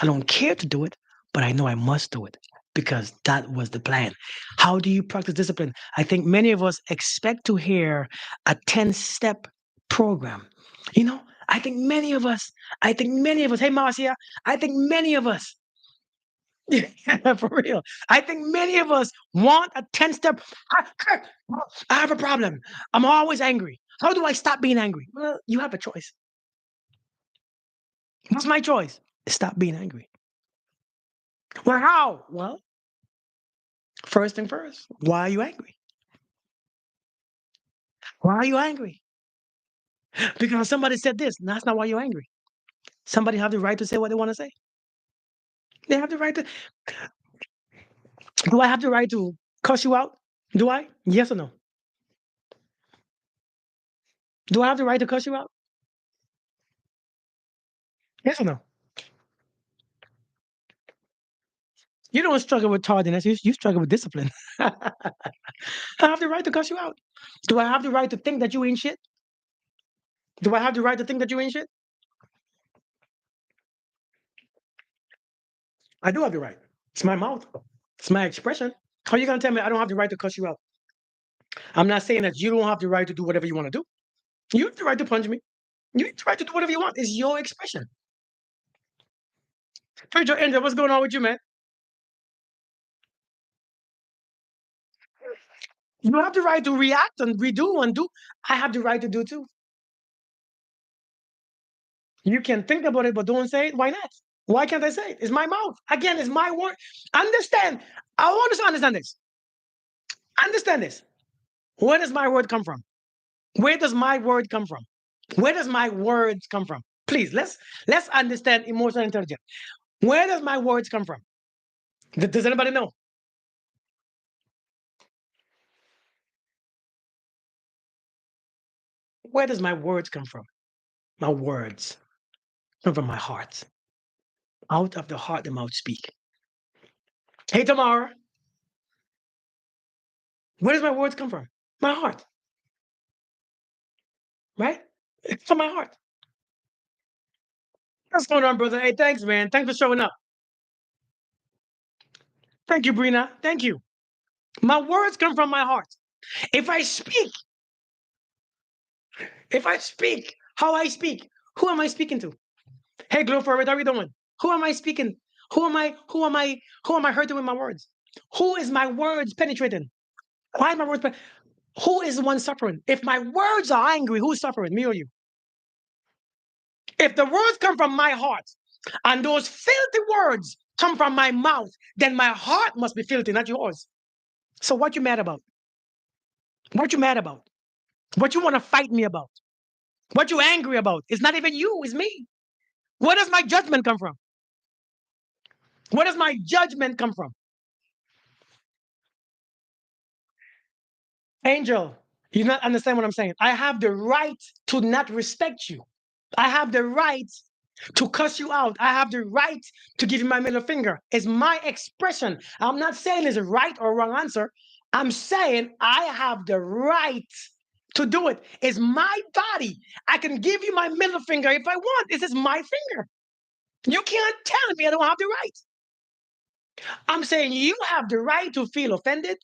I don't care to do it, but I know I must do it because that was the plan. How do you practice discipline? I think many of us expect to hear a 10-step program. You know, I think many of us, hey, Marcia, I think many of us, for real, I think many of us want a 10-step. I have a problem. I'm always angry. How do I stop being angry? Well, you have a choice. What's my choice? Stop being angry. Well, how? Well, first thing first, why are you angry? Why are you angry? Because somebody said this. That's not why you're angry. Somebody have the right to say what they want to say. They have the right to. Do I have the right to cuss you out? Do I? Yes or no? Do I have the right to cuss you out? Yes or no? You don't struggle with tardiness. You struggle with discipline. I have the right to cuss you out. Do I have the right to think that you ain't shit? Do I have the right to think that you ain't shit? I do have the right. It's my mouth. It's my expression. How are you gonna tell me I don't have the right to cuss you out? I'm not saying that you don't have the right to do whatever you want to do. You have the right to punch me. You have the right to do whatever you want. It's your expression. Pedro Angel, what's going on with you, man? You have the right to react and redo and do. I have the right to do too. You can think about it, but don't say it. Why not? Why can't I say it? It's my mouth. Again, it's my word. Understand. I want us to understand this. Understand this. Where does my word come from? Where does my word come from? Where does my words come from? Please, let's understand emotional intelligence. Where does my words come from? Does anybody know? Where does my words come from? My words come from my heart. Out of the heart, the mouth speak. Hey, Tamara, where does my words come from? My heart, right? It's from my heart. What's going on, brother? Hey, thanks, man. Thanks for showing up. Thank you, Brina. Thank you. My words come from my heart. If I speak, if I speak, how I speak, who am I speaking to? Hey, Glow Forward, how are you doing? Who am I speaking? Who am I? Who am I? Who am I hurting with my words? Who is my words penetrating? Why is my words? Who is the one suffering? If my words are angry, who's suffering? Me or you? If the words come from my heart and those filthy words come from my mouth, then my heart must be filthy, not yours. So what you mad about? What you mad about? What you want to fight me about? What you angry about? It's not even you, it's me. Where does my judgment come from? Where does my judgment come from? Angel, you not understand what I'm saying. I have the right to not respect you. I have the right to cuss you out. I have the right to give you my middle finger. It's my expression. I'm not saying it's a right or wrong answer. I'm saying I have the right to do it. It's my body. I can give you my middle finger if I want. This is my finger. You can't tell me I don't have the right. I'm saying you have the right to feel offended.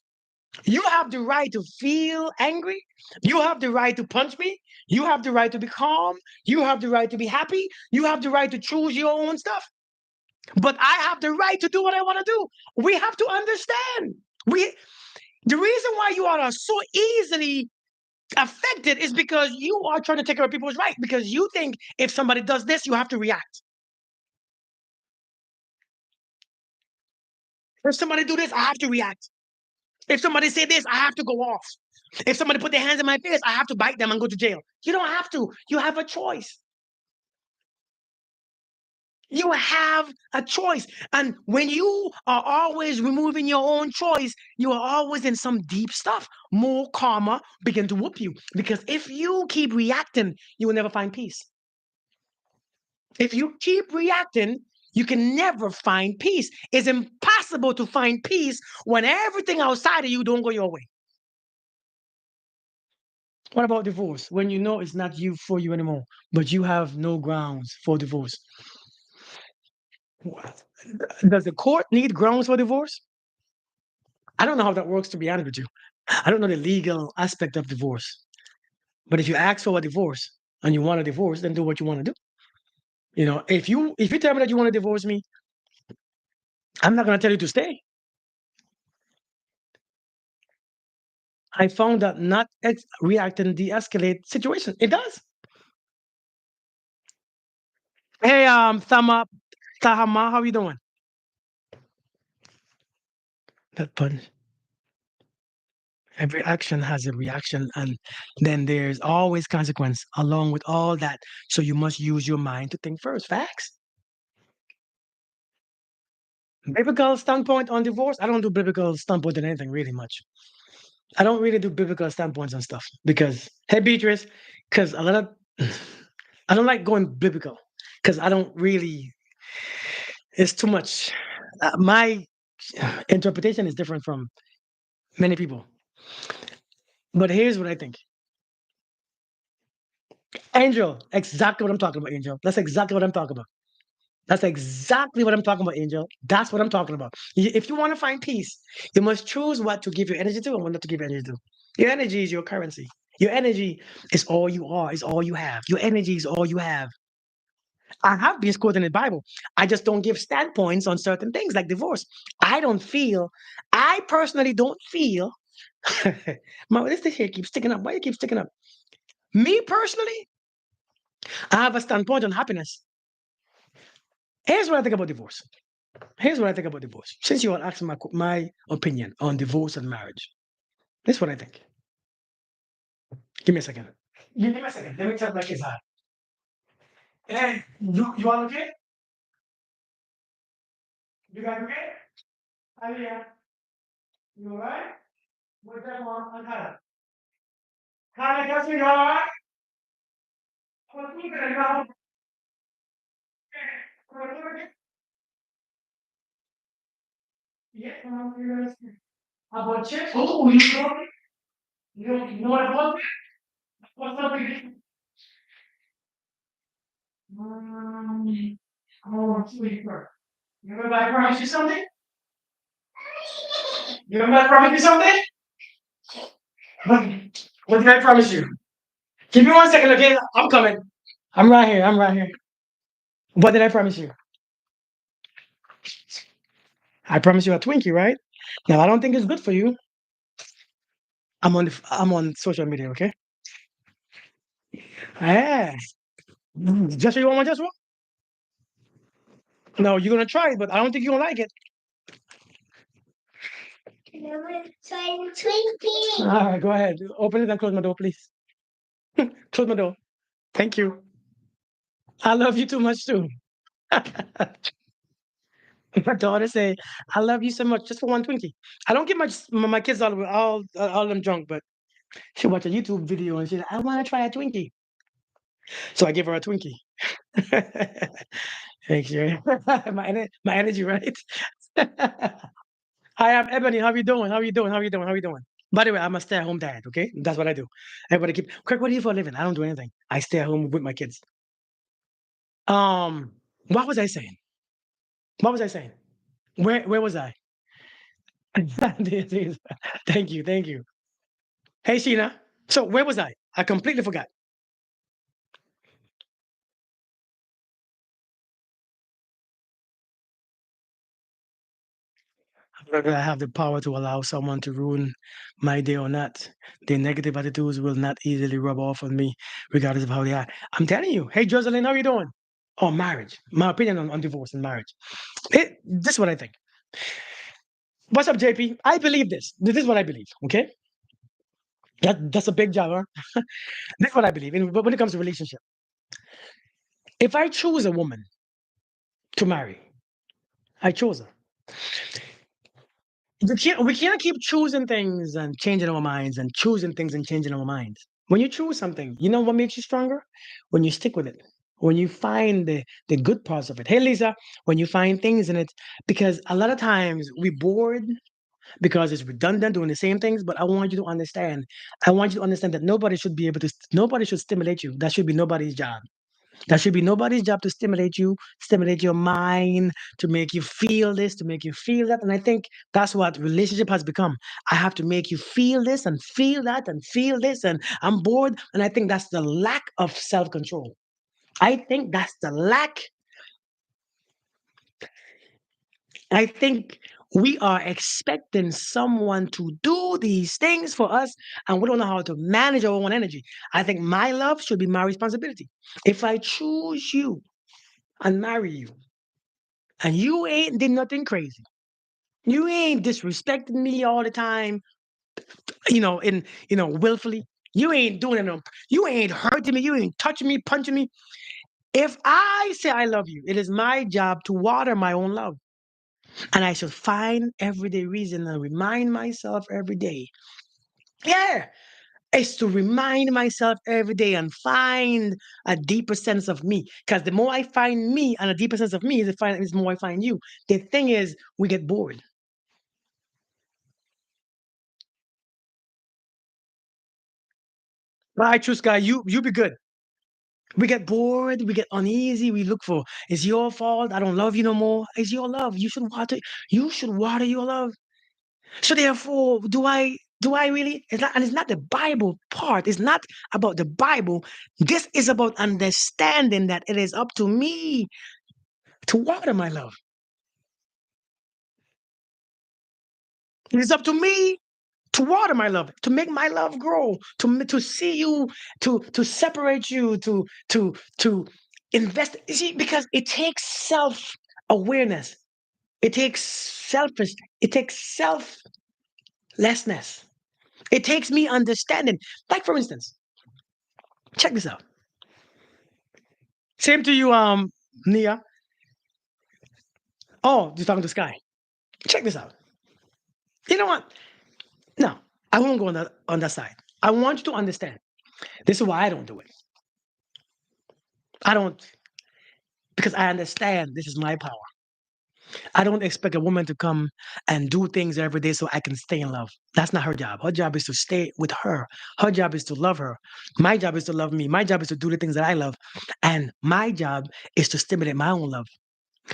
You have the right to feel angry. You have the right to punch me. You have the right to be calm. You have the right to be happy. You have the right to choose your own stuff. But I have the right to do what I want to do. We have to understand. The reason why you are so easily affected is because you are trying to take care of people's right. Because you think if somebody does this, you have to react. If somebody do this, I have to react. If somebody say this, I have to go off. If somebody put their hands in my face, I have to bite them and go to jail. You don't have to. You have a choice. You have a choice. And when you are always removing your own choice, you are always in some deep stuff. More karma begin to whoop you. Because if you keep reacting, you will never find peace. If you keep reacting, you can never find peace. It's impossible to find peace when everything outside of you don't go your way. What about divorce? When you know it's not you for you anymore, but you have no grounds for divorce. What? Does the court need grounds for divorce? I don't know how that works, to be honest with you. I don't know the legal aspect of divorce. But if you ask for a divorce and you want a divorce, then do what you want to do. You know, if you tell me that you want to divorce me, I'm not going to tell you to stay. I found that not reacting de-escalate situation. It does. Hey, thumb up, Tahama, how you doing? That punch. Every action has a reaction, and then there's always consequence along with all that. So you must use your mind to think first. Facts. Biblical standpoint on divorce. I don't do biblical standpoint on anything really much. I don't really do biblical standpoints on stuff because, hey, Beatrice, because a lot of I don't like going biblical because I don't really. It's too much. My interpretation is different from many people. But here's what I think. Angel, exactly what I'm talking about, Angel. That's exactly what I'm talking about. That's exactly what I'm talking about, Angel. That's what I'm talking about. If you want to find peace, you must choose what to give your energy to and what not to give your energy to. Your energy is your currency. Your energy is all you are, is all you have. Your energy is all you have. I have been quoted in the Bible. I just don't give standpoints on certain things like divorce. I personally don't feel. This thing here keeps sticking up. Why it keeps sticking up? Me personally, I have a standpoint on happiness. Here's what I think about divorce. Here's what I think about divorce. Since you are asking my opinion on divorce and marriage, this is what I think. Give me a second. Give me a second. Let me tell my kids how. Hey, you all okay? You guys okay? Alia, you alright? What's that mom? Hannah. Hannah, just you alright? What's me gonna go? Yes, mom, you're gonna see. About chicks? Oh, you know me? You know what about me? What's up with you? Oh, sweetheart. You remember I promised you something? You remember I promised you something? What did I promise you? Give me 1 second, okay? I'm coming. I'm right here. I'm right here. What did I promise you? I promised you a Twinkie, right? Now I don't think it's good for you. I'm on social media, okay? Yeah. Just you want one, just one? No, you're gonna try it, but I don't think you're gonna like it. Twinkie. All right, go ahead. Open it and close my door, please. Close my door. Thank you. I love you too much too. My daughter say, "I love you so much just for one Twinkie." I don't get my kids all of them drunk, but she watch a YouTube video and she's like, "I want to try a Twinkie," so I give her a Twinkie. Make sure my energy, right? Hi, I'm Ebony. How you doing? How you doing? How you doing? How you doing? By the way, I'm a stay-at-home dad. Okay, that's what I do. Everybody keep Craig. What do you do for a living? I don't do anything. I stay at home with my kids. Um, what was I saying? What was I saying? Where was I? Thank you, thank you. Hey, Sheena. So where was I? I completely forgot. Whether I have the power to allow someone to ruin my day or not, their negative attitudes will not easily rub off on me, regardless of how they are. I'm telling you. Hey, Jocelyn, how you doing? Oh, marriage. My opinion on divorce and marriage. This is what I think. What's up, JP? I believe this. This is what I believe. Okay, that's a big job, huh? This is what I believe. When it comes to relationship, if I choose a woman to marry, I chose her. We can't keep choosing things and changing our minds and choosing things and changing our minds. When you choose something, you know what makes you stronger? When you stick with it. When you find the good parts of it. Hey Lisa, when you find things in it, because a lot of times we bored because it's redundant doing the same things. But I want you to understand. I want you to understand that nobody should stimulate you. That should be nobody's job. That should be nobody's job to stimulate you, stimulate your mind, to make you feel this, to make you feel that. And I think that's what relationship has become. I have to make you feel this and feel that and feel this, and I'm bored. And I think that's the lack of self control. I think that's the lack. I think we are expecting someone to do these things for us, and we don't know how to manage our own energy. I think my love should be my responsibility. If I choose you and marry you, and you ain't did nothing crazy. You ain't disrespecting me all the time, willfully. You ain't doing it. You ain't hurting me. You ain't touching me, punching me. If I say I love you, it is my job to water my own love. And I should find everyday reason and remind myself every day. Yeah, it's to remind myself every day and find a deeper sense of me. Because the more I find me and a deeper sense of me, is the more I find you. The thing is, we get bored. Right, choose guy, you be good. We get bored, we get uneasy, we look for it's your fault, I don't love you no more. It's your love. You should water your love. So therefore, do I really it's not the Bible part. It's not about the Bible. This is about understanding that it is up to me to water my love. It is up to me to water my love, to make my love grow, to see you, to separate you, to invest. You see, because it takes self-awareness. It takes selfish. It takes selflessness. It takes me understanding. Like for instance, check this out. Same to you, Nia. Oh, you're talking to Sky. Check this out. You know what? No, I won't go on that side. I want you to understand. This is why I don't do it. I don't because I understand this is my power. I don't expect a woman to come and do things every day so I can stay in love. That's not her job. Her job is to stay with her. Her job is to love her. My job is to love me. My job is to do the things that I love. And my job is to stimulate my own love.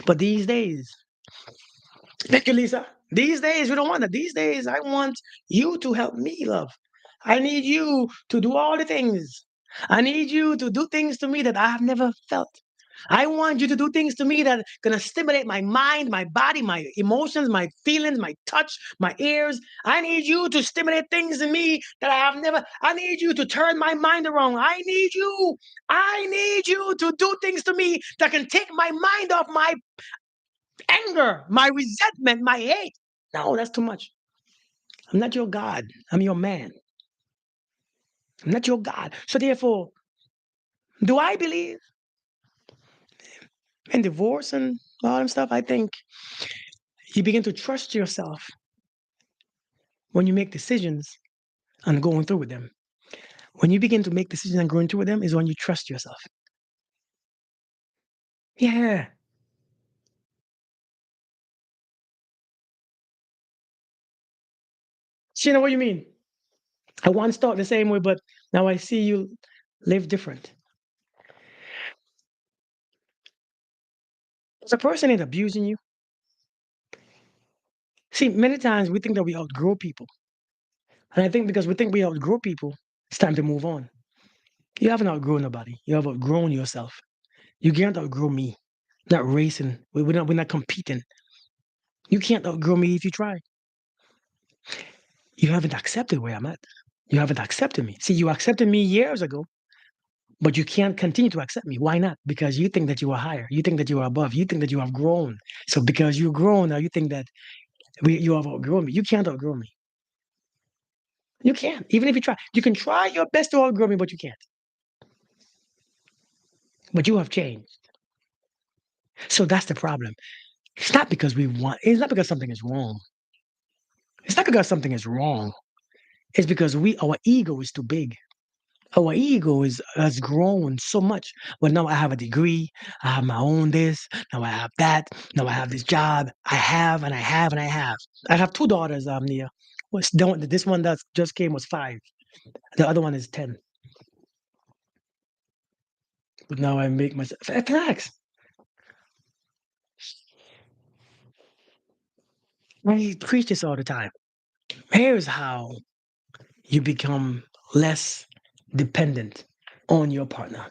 But these days, thank you, Lisa. These days, we don't want that. These days, I want you to help me love. I need you to do all the things. I need you to do things to me that I have never felt. I want you to do things to me that gonna stimulate my mind, my body, my emotions, my feelings, my touch, my ears. I need you to stimulate things in me that I have never. I need you to turn my mind around. I need you. I need you to do things to me that can take my mind off my anger, my resentment, my hate. No, that's too much. I'm not your God. I'm your man. I'm not your God. So therefore, do I believe in divorce and all that stuff? I think you begin to trust yourself when you make decisions and going through with them. When you begin to make decisions and going through with them is when you trust yourself. Yeah. So you know what you mean? I once thought the same way, but now I see you live different. If a person ain't abusing you, see, many times we think that we outgrow people. And I think because we think we outgrow people, it's time to move on. You haven't outgrown nobody. You have outgrown yourself. You can't outgrow me. Not racing. We're not competing. You can't outgrow me if you try. You haven't accepted where I'm at. You haven't accepted me. See, you accepted me years ago, but you can't continue to accept me. Why not? Because you think that you are higher. You think that you are above. You think that you have grown. So because you've grown, now you think that you have outgrown me. You can't outgrow me. You can't. Even if you try. You can try your best to outgrow me, but you can't. But you have changed. So that's the problem. It's not because we want, it's not because something is wrong. It's not because something is wrong. It's because our ego is too big. Our ego has grown so much. Well, now I have a degree. I have my own this. Now I have that. Now I have this job. I have and I have and I have. I have two daughters, Nia. This one that just came was 5. The other one is 10. But now I make myself relax. I preach this all the time. Here's how you become less dependent on your partner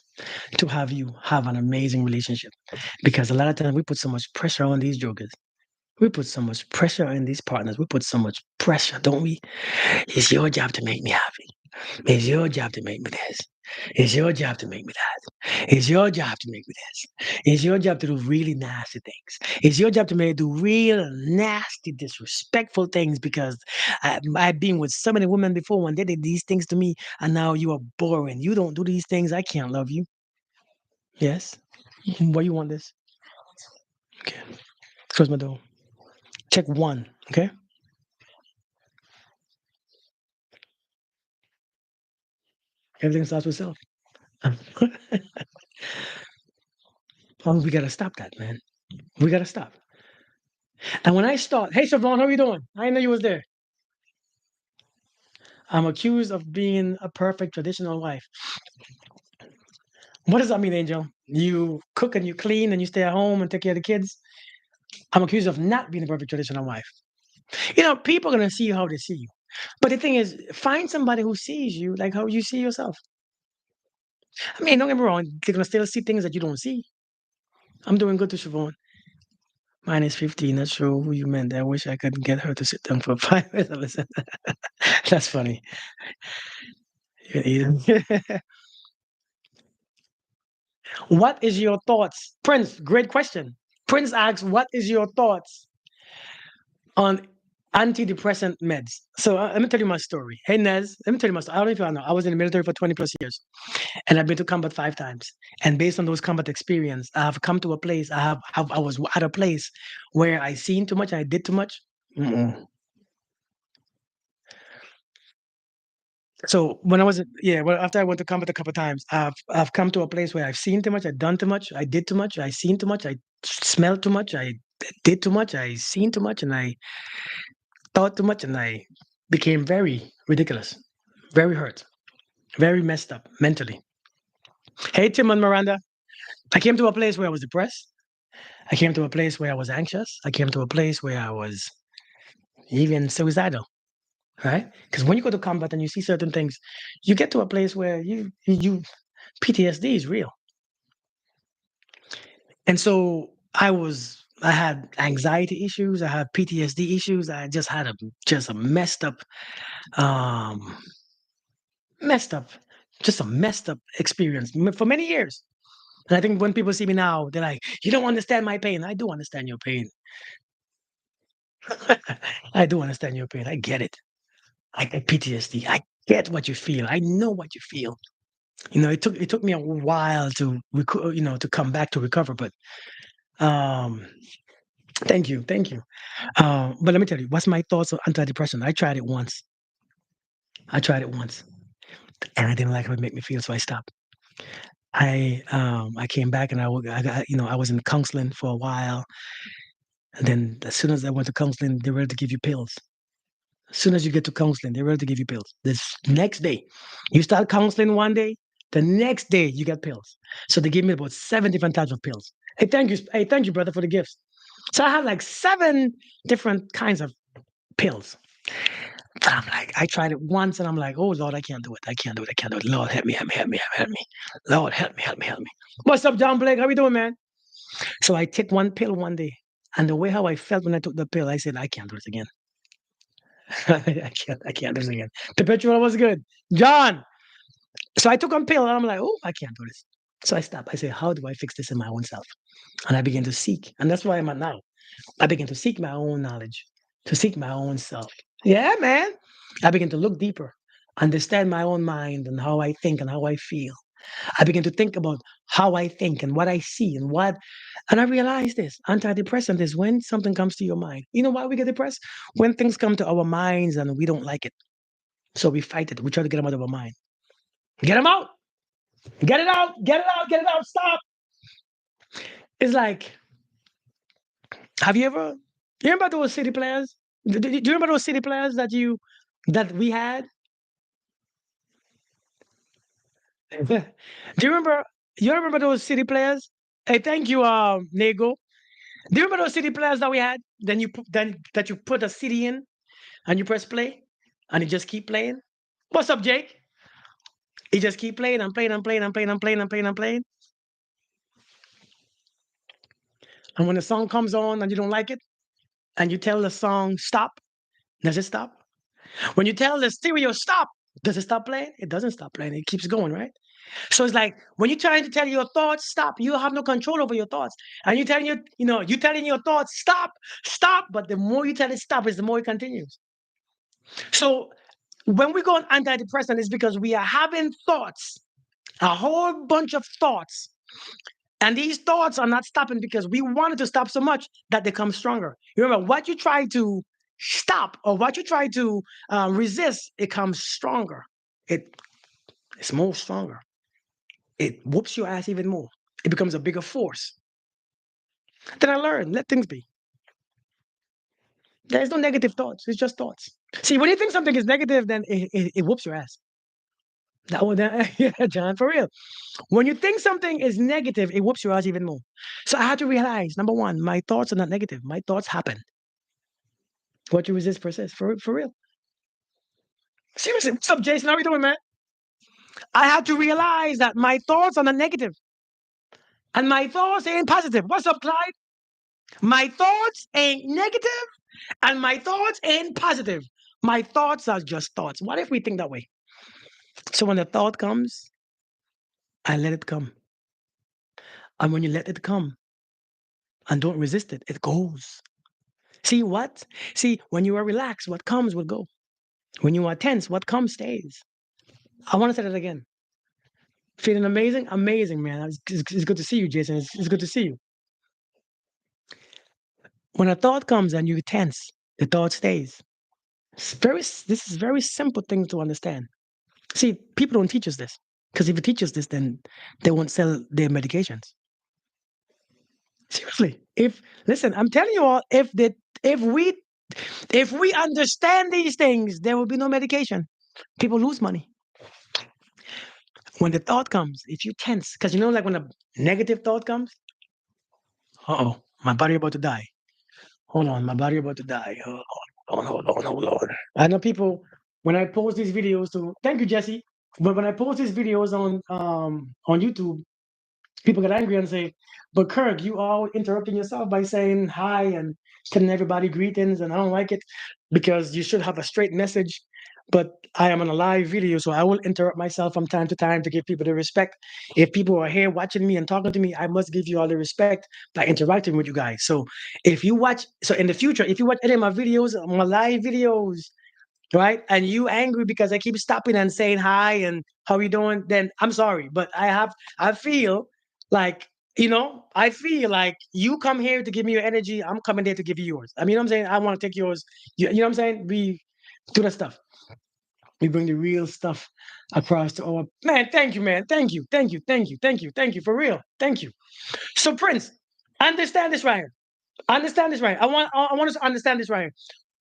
to have you have an amazing relationship. Because a lot of times we put so much pressure on these jokers. We put so much pressure on these partners. We put so much pressure, don't we? It's your job to make me happy. It's your job to make me this. It's your job to make me that. It's your job to make me this. It's your job to do really nasty things. It's your job to do real nasty, disrespectful things because I've been with so many women before when they did these things to me, and now you are boring. You don't do these things. I can't love you. Yes. Why you want this? Okay. Close my door. Check 1. Okay. Everything starts with self. We gotta stop that, man. We gotta stop. And when I start, hey Siobhan, how you doing? I didn't know you was there. I'm accused of being a perfect traditional wife. What does that mean, Angel? You cook and you clean and you stay at home and take care of the kids. I'm accused of not being a perfect traditional wife. People are gonna see you how they see you. But the thing is, find somebody who sees you like how you see yourself. I mean, don't get me wrong, they're gonna still see things that you don't see. I'm doing good to Siobhan. Mine is 15. Not sure who you meant. I wish I could get her to sit down for 5 minutes. That's funny. What is your thoughts? Prince, great question. Prince asks, what is your thoughts on antidepressant meds? So let me tell you my story. Hey, Nez, let me tell you my story. I don't know if you know. I was in the military for 20 plus years and I've been to combat 5 times. And based on those combat experience, I have come to a place, I was at a place where I seen too much, I did too much. Mm-mm. So when I was, yeah, well, after I went to combat a couple of times, I've come to a place where I've seen too much, I've done too much, I did too much, I seen too much, I smelled too much, I did too much, I seen too much, and I thought too much, and I became very ridiculous, very hurt, very messed up mentally. Hey, Tim and Miranda, I came to a place where I was depressed. I came to a place where I was anxious. I came to a place where I was even suicidal, right? Because when you go to combat and you see certain things, you get to a place where you PTSD is real. And so I had anxiety issues, I had PTSD issues, I just had a um messed up, just a messed up experience for many years. And I think when people see me now, they're like, "You don't understand my pain." I do understand your pain. I do understand your pain. I get it. I get PTSD. I get what you feel. I know what you feel. It took me a while to to come back to recover, but um thank you, thank you. But let me tell you, what's my thoughts on antidepressant? I tried it once. I tried it once, and I didn't like how it made me feel, so I stopped. I came back and I got I was in counseling for a while, and then as soon as I went to counseling, they were ready to give you pills. As soon as you get to counseling, they're ready to give you pills. This next day, you start counseling one day, the next day you get pills. So they gave me about 7 different types of pills. Hey, thank you. Hey, thank you, brother, for the gifts. So I had like 7 different kinds of pills. And I'm like, I tried it once and I'm like, oh Lord, I can't do it. I can't do it. I can't do it. Lord, help me, help me, help me, help me. Lord, help me, help me, help me. What's up, John Blake? How we doing, man? So I took one pill one day. And the way how I felt when I took the pill, I said, I can't do this again. I can't do this again. Perpetual was good. John. So I took one pill and I'm like, oh, I can't do this. So I stopped. I said, how do I fix this in my own self? And I began to seek. And that's where I'm at now. I began to seek my own knowledge, to seek my own self. Yeah, man. I began to look deeper, understand my own mind and how I think and how I feel. I began to think about how I think and what I see and I realized this antidepressant is when something comes to your mind. You know why we get depressed? When things come to our minds and we don't like it. So we fight it. We try to get them out of our mind. Get them out. Get it out. Get it out. Get it out. Stop. It's like, have you ever, you remember those city players? Do you remember those city players that we had? Do you remember, you remember those city players? Hey, thank you, Nego. Do you remember those CD players that we had? Then that you put a CD in and you press play and it just keep playing. What's up, Jake? It just keep playing and playing and playing and playing and playing and playing and playing. And when the song comes on and you don't like it, and you tell the song stop, does it stop? When you tell the stereo stop, does it stop playing? It doesn't stop playing. It keeps going, right? So it's like when you're trying to tell your thoughts stop, you have no control over your thoughts. And you're telling your thoughts stop, stop. But the more you tell it stop, is the more it continues. So when we go on antidepressant, it's because we are having thoughts, a whole bunch of thoughts. And these thoughts are not stopping because we wanted to stop so much that they come stronger. You remember what you try to stop or what you try to resist, it comes stronger. It, it's more stronger. It whoops your ass even more. It becomes a bigger force. Then I learned, let things be. There's no negative thoughts. It's just thoughts. See, when you think something is negative, then it whoops your ass. That one, yeah, John, for real. When you think something is negative, it whoops your ass even more. So I had to realize, number one, my thoughts are not negative. My thoughts happen. What you resist persists. For real. Seriously, what's up, Jason? How you doing, man? I had to realize that my thoughts are not negative, and my thoughts ain't positive. What's up, Clyde? My thoughts ain't negative, and my thoughts ain't positive. My thoughts are just thoughts. What if we think that way? So when the thought comes, I let it come. And when you let it come and don't resist it, it goes. See what? See, when you are relaxed, what comes will go. When you are tense, what comes stays. I want to say that again. Feeling amazing? Amazing, man. It's good to see you, Jason. It's good to see you. When a thought comes and you tense, the thought stays. This is very simple thing to understand. See, people don't teach us this. Because if you teach us this, then they won't sell their medications. Seriously. If listen, I'm telling you all, if we understand these things, there will be no medication. People lose money. When the thought comes, if you tense, because you know, like when a negative thought comes, uh-oh, my body about to die. Hold on, my body about to die. Hold on. I know people when I post these videos to thank you, Jesse. But when I post these videos on YouTube, people get angry and say, "But Kirk, you all interrupting yourself by saying hi and telling everybody greetings, and I don't like it because you should have a straight message." But I am on a live video, so I will interrupt myself from time to time to give people the respect. If people are here watching me and talking to me, I must give you all the respect by interacting with you guys. So if you watch, so in the future, if you watch any of my videos, my live videos, right, and you angry because I keep stopping and saying hi and how you doing, then I'm sorry, but I feel like I feel like you come here to give me your energy, I'm coming there to give you yours. I mean, I'm saying I want to take yours. You know what I'm saying? We do that stuff. We bring the real stuff across to our man. Thank you, man. Thank you, thank you, thank you, thank you, thank you for real. Thank you. So Prince, understand this right here. Understand this right. I want us to understand this right here.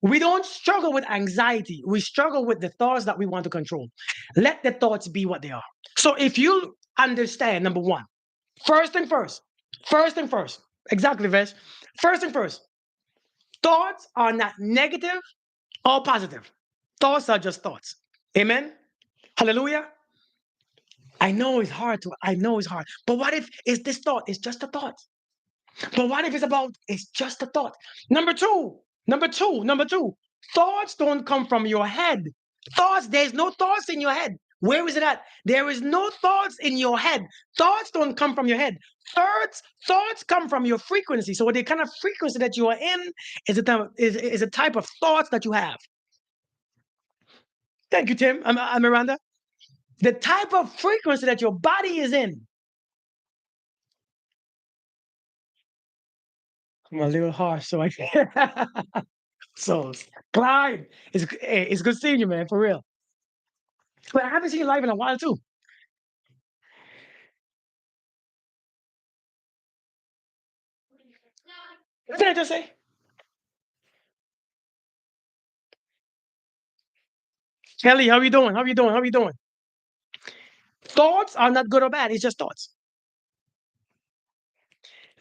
We don't struggle with anxiety. We struggle with the thoughts that we want to control. Let the thoughts be what they are. So if you understand, number one, first thing first, first thing first, exactly, Vesh. First thing first, thoughts are not negative or positive. Thoughts are just thoughts. Amen. Hallelujah. I know it's hard. But what if it's this thought? It's just a thought. But what if it's just a thought? Number two, thoughts don't come from your head. There's no thoughts in your head. Where is it at? There is no thoughts in your head. Thoughts don't come from your head. Thoughts come from your frequency. So the kind of frequency that you are in is a type of thoughts that you have. Thank you, Tim. I'm Miranda. The type of frequency that your body is in. I'm a little harsh, so I so Clyde, it's good seeing you, man, for real. But I haven't seen you live in a while too. What did I just say? Kelly, how you doing? How you doing? How you doing? Thoughts are not good or bad. It's just thoughts.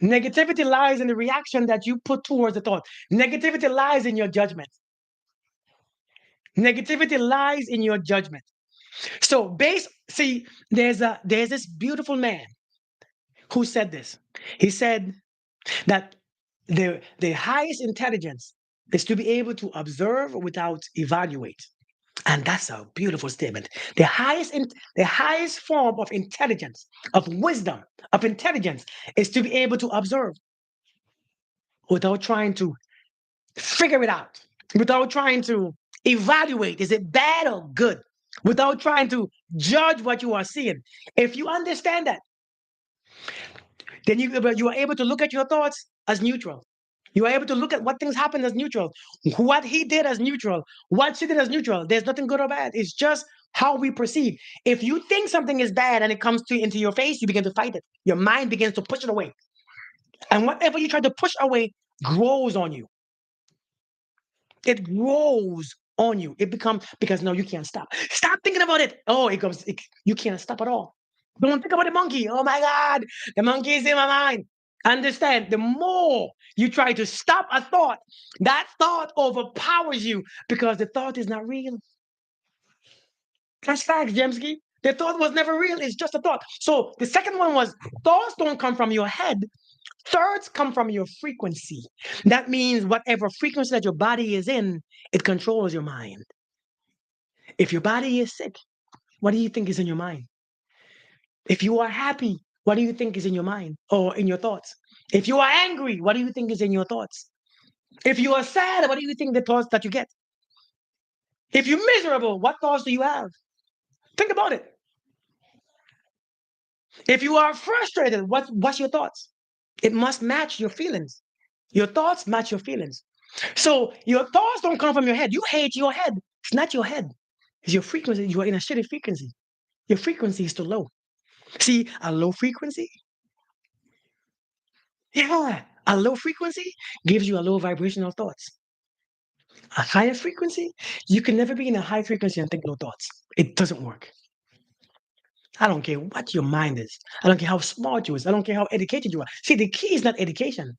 Negativity lies in the reaction that you put towards the thought. Negativity lies in your judgment. Negativity lies in your judgment. So there's this beautiful man who said this. He said that the highest intelligence is to be able to observe without evaluate. And that's a beautiful statement. The highest form of intelligence, of wisdom, of intelligence is to be able to observe without trying to figure it out, without trying to evaluate, is it bad or good, without trying to judge what you are seeing. If you understand that, then you are able to look at your thoughts as neutral. You are able to look at what things happen as neutral, what he did as neutral, what she did as neutral. There's nothing good or bad. It's just how we perceive. If you think something is bad and it comes into your face, you begin to fight it. Your mind begins to push it away. And whatever you try to push away grows on you. It grows on you. It becomes because no, you can't stop. Stop thinking about it. Oh, you can't stop at all. Don't think about the monkey. Oh my God, the monkey is in my mind. Understand, the more you try to stop a thought, that thought overpowers you because the thought is not real. That's facts, Jemsky. The thought was never real. It's just a thought. So the second one was thoughts don't come from your head. Thoughts come from your frequency. That means whatever frequency that your body is in, it controls your mind. If your body is sick, what do you think is in your mind? If you are happy, what do you think is in your mind or in your thoughts? If you are angry, what do you think is in your thoughts? If you are sad, what do you think the thoughts that you get? If you're miserable, what thoughts do you have? Think about it. If you are frustrated, what's your thoughts? It must match your feelings. Your thoughts match your feelings. So your thoughts don't come from your head. You hate your head. It's not your head. It's your frequency. You are in a shitty frequency. Your frequency is too low. See, a low frequency, yeah, a low frequency gives you a low vibrational thoughts. A higher frequency, you can never be in a high frequency and think low thoughts. It doesn't work. I don't care what your mind is. I don't care how smart you is. I don't care how educated you are. See, the key is not education.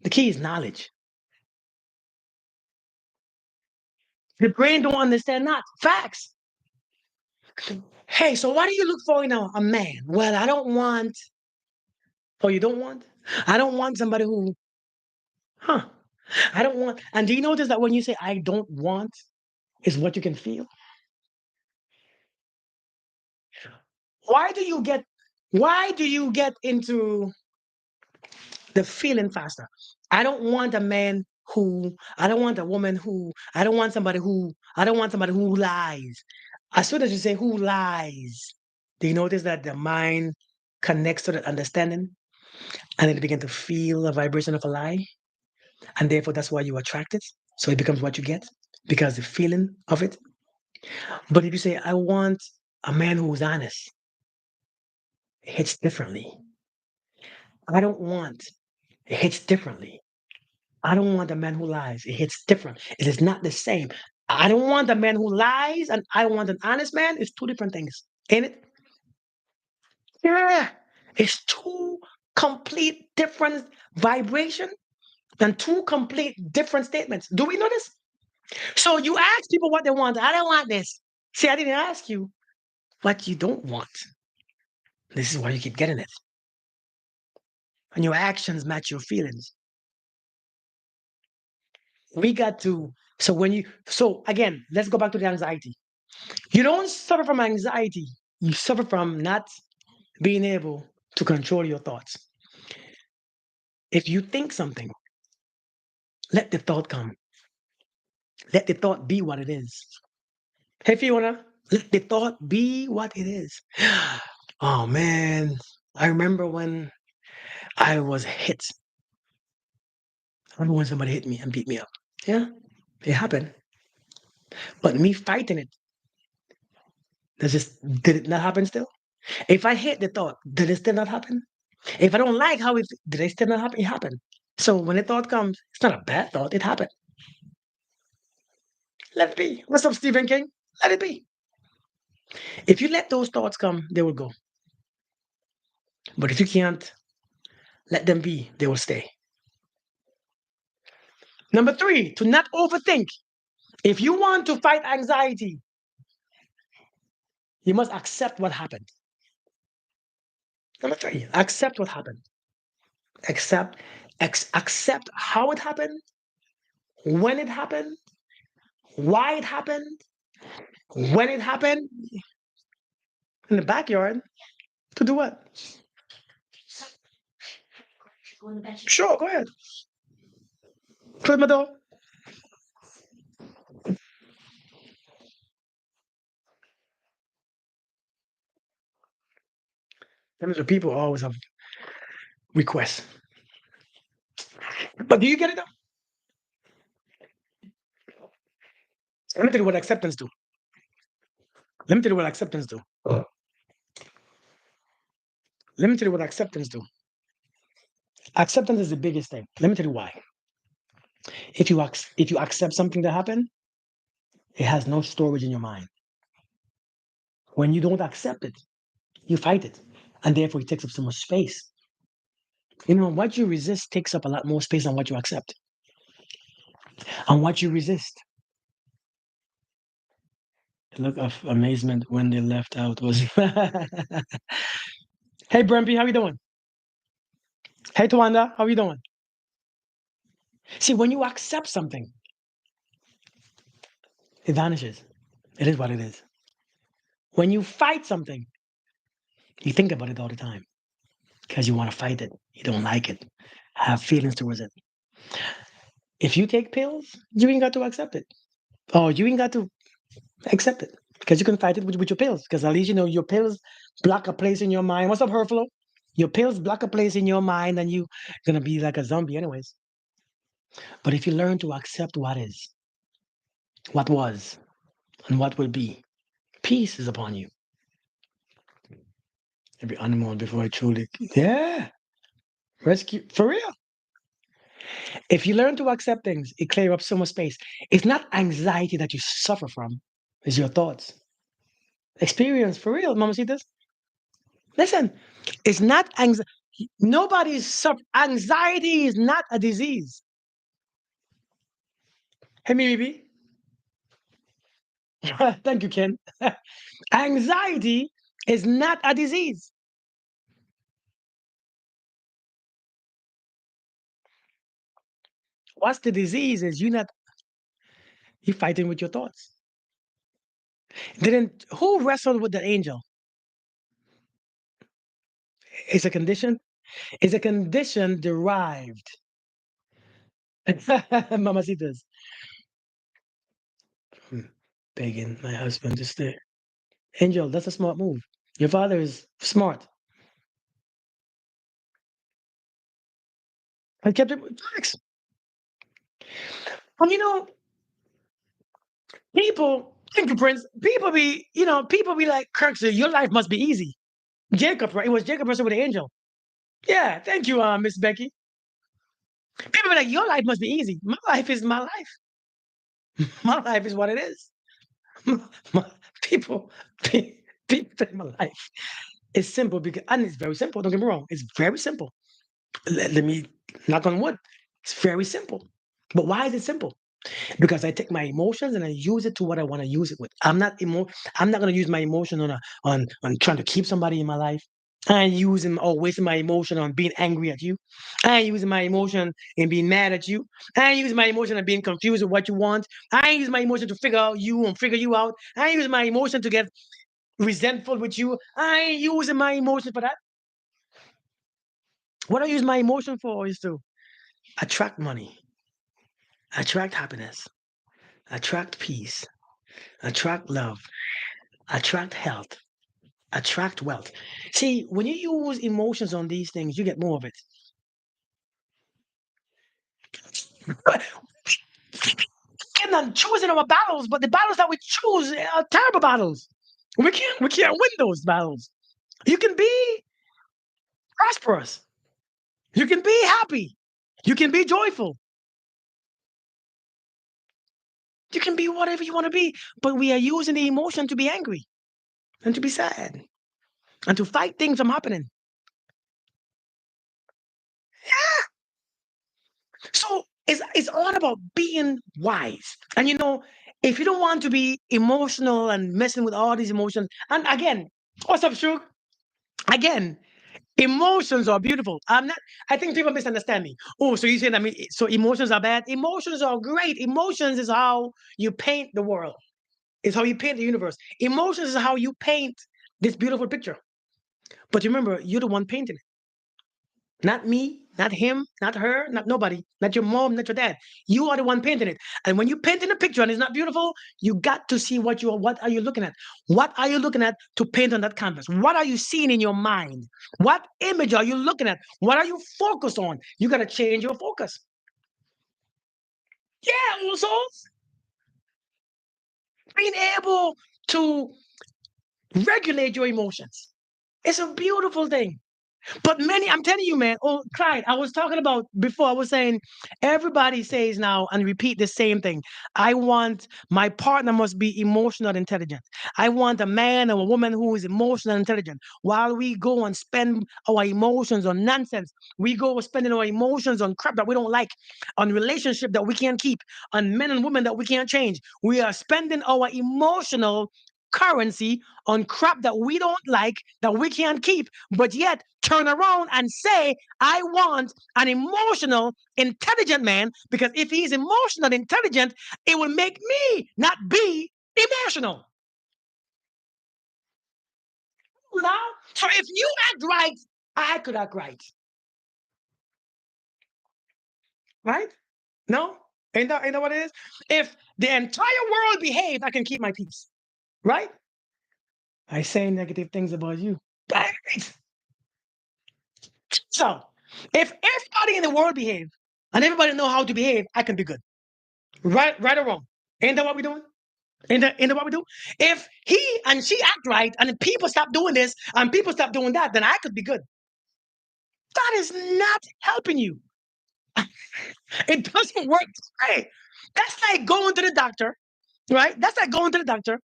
The key is knowledge. The brain don't understand that. Facts. Hey, so what do you look for in a man? Well, I don't want, or you don't want? I don't want somebody who, huh? I don't want. And do you notice that when you say I don't want, is what you can feel? Why do you get why do you get into the feeling faster? I don't want a man who, I don't want a woman who, I don't want somebody who, I don't want somebody who lies. As soon as you say who lies, do you notice that the mind connects to that understanding and then it begin to feel the vibration of a lie? And therefore that's why you attract it. So it becomes what you get because the feeling of it. But if you say, I want a man who's honest, it hits differently. I don't want, it hits differently. I don't want a man who lies. It hits different. It is not the same. I don't want a man who lies, and I want an honest man. It's two different things, ain't it? Yeah, it's two complete different vibration and two complete different statements. Do we know this? So you ask people what they want. I don't want this. See, I didn't ask you what you don't want. This is why you keep getting it. And your actions match your feelings. We got to, so when you, so again, let's go back to the anxiety. You don't suffer from anxiety. You suffer from not being able to control your thoughts. If you think something, let the thought come. Let the thought be what it is. Hey, Fiona, let the thought be what it is. Oh, man. I remember when I was hit. I remember when somebody hit me and beat me up. Yeah, it happened. But me fighting it, did it not happen still? If I hate the thought, did it still not happen? If I don't like how it, did it still not happen? It happened. So when the thought comes, it's not a bad thought. It happened. Let it be. What's up, Stephen King? Let it be. If you let those thoughts come, they will go. But if you can't let them be, they will stay. Number three, to not overthink. If you want to fight anxiety, you must accept what happened. Number three, accept what happened. Accept, accept how it happened, when it happened, why it happened, when it happened, in the backyard. To do what? Sure, go ahead. Close my door. Them people always have requests. But do you get it though? Let me tell you what acceptance do. Let me tell you what acceptance do. Let me tell you what acceptance do. Acceptance is the biggest thing. Let me tell you why. If you accept something to happen, it has no storage in your mind. When you don't accept it, you fight it, and therefore it takes up so much space. You know, what you resist takes up a lot more space than what you accept. And what you resist, the look of amazement when they left out was. Hey, Brempy, how you doing? Hey, Tawanda, how you doing? See, when you accept something, it vanishes. It is what it is. When you fight something, you think about it all the time. because you want to fight it. You don't like it. Have feelings towards it. If you take pills, you ain't got to accept it. Oh, you ain't got to accept it because you can fight it with your pills. Because at least you know your pills block a place in your mind. What's up, Herflo? Your pills block a place in your mind, and you're gonna be like a zombie, anyways. But if you learn to accept what is, what was, and what will be, peace is upon you. Every animal before I truly, yeah, rescue for real. If you learn to accept things, it clear up so much space. It's not anxiety that you suffer from; it's your thoughts. Experience for real, Mama. See this? Listen, it's not anxiety. Nobody's suffer. Anxiety is not a disease. Hey, maybe. Thank you, Ken. Anxiety is not a disease. What's the disease is you fighting with your thoughts. Didn't who wrestled with the angel? It's a condition. It's a condition derived. Mamacitas. Hmm. Begging my husband to stay. Angel, that's a smart move. Your father is smart. I kept it facts. And people, thank you, Prince. People be like, Kirk, so your life must be easy. Jacob, right? It was Jacob wrestled with the angel. Yeah, thank you, Miss Becky. People be like, your life must be easy. My life is my life. My life is what it is. My, people, people think my life is simple because, and it's very simple. Don't get me wrong. It's very simple. Let me knock on wood. It's very simple. But why is it simple? Because I take my emotions and I use it to what I want to use it with. I'm not gonna use my emotion on trying to keep somebody in my life. I ain't using or wasting my emotion on being angry at you. I ain't using my emotion in being mad at you. I ain't using my emotion on being confused with what you want. I ain't using my emotion to figure out you and figure you out. I ain't using my emotion to get resentful with you. I ain't using my emotion for that. What I use my emotion for is to attract money, attract happiness, attract peace, attract love, attract health, attract wealth. See, when you use emotions on these things, you get more of it. But we cannot choosing our battles, but the battles that we choose are terrible battles. We can't win those battles. You can be prosperous. You can be happy. You can be joyful. You can be whatever you want to be. But we are using the emotion to be angry and to be sad and to fight things from happening. So it's all about being wise. And if you don't want to be emotional and messing with all these emotions, and again, what's up, Shug? Again, emotions are beautiful. I think people misunderstand me. Oh, so you saying so emotions are bad? Emotions are great. Emotions is how you paint the world. It's how you paint the universe. Emotions is how you paint this beautiful picture. But remember, you're the one painting it. Not me, not him, not her, not nobody, not your mom, not your dad. You are the one painting it. And when you paint in a picture and it's not beautiful, you got to see what are you looking at? What are you looking at to paint on that canvas? What are you seeing in your mind? What image are you looking at? What are you focused on? You got to change your focus. Yeah, also being able to regulate your emotions. It's a beautiful thing. But I'm telling you, man. Oh, Clyde, I was talking about before. I was saying everybody says now and repeat the same thing. I want my partner must be emotional intelligent. I want a man or a woman who is emotional intelligent. While we go and spend our emotions on nonsense, we go spending our emotions on crap that we don't like, on relationship that we can't keep, on men and women that we can't change. We are spending our emotional currency on crap that we don't like, that we can't keep, but yet turn around and say, I want an emotional, intelligent man, because if he's emotional, intelligent, it will make me not be emotional. Now, so if you act right I could act right. Right? No? Ain't that what it is? If the entire world behaved, I can keep my peace. Right? I say negative things about you. Right. So, if everybody in the world behave and everybody know how to behave, I can be good. Right or wrong? Ain't that what we doing? Ain't that what we do? If he and she act right and if people stop doing this and people stop doing that, then I could be good. That is not helping you. It doesn't work this way. That's like going to the doctor, right? That's like going to the doctor,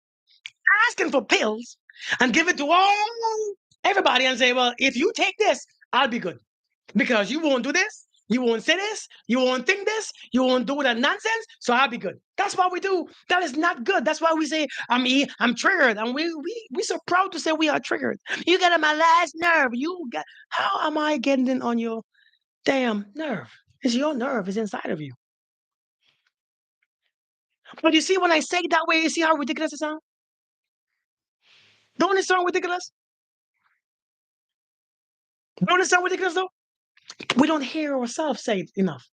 asking for pills and give it to all everybody and say, well, if you take this, I'll be good. Because you won't do this, you won't say this, you won't think this, you won't do that nonsense, so I'll be good. That's what we do. That is not good. That's why we say I'm triggered, and we so proud to say we are triggered. You get on my last nerve. You got how am I getting in on your damn nerve? It's your nerve. It's inside of you. But you see, when I say it that way, you see how ridiculous it sounds. Don't it sound ridiculous? Don't it sound ridiculous though? We don't hear ourselves say it enough.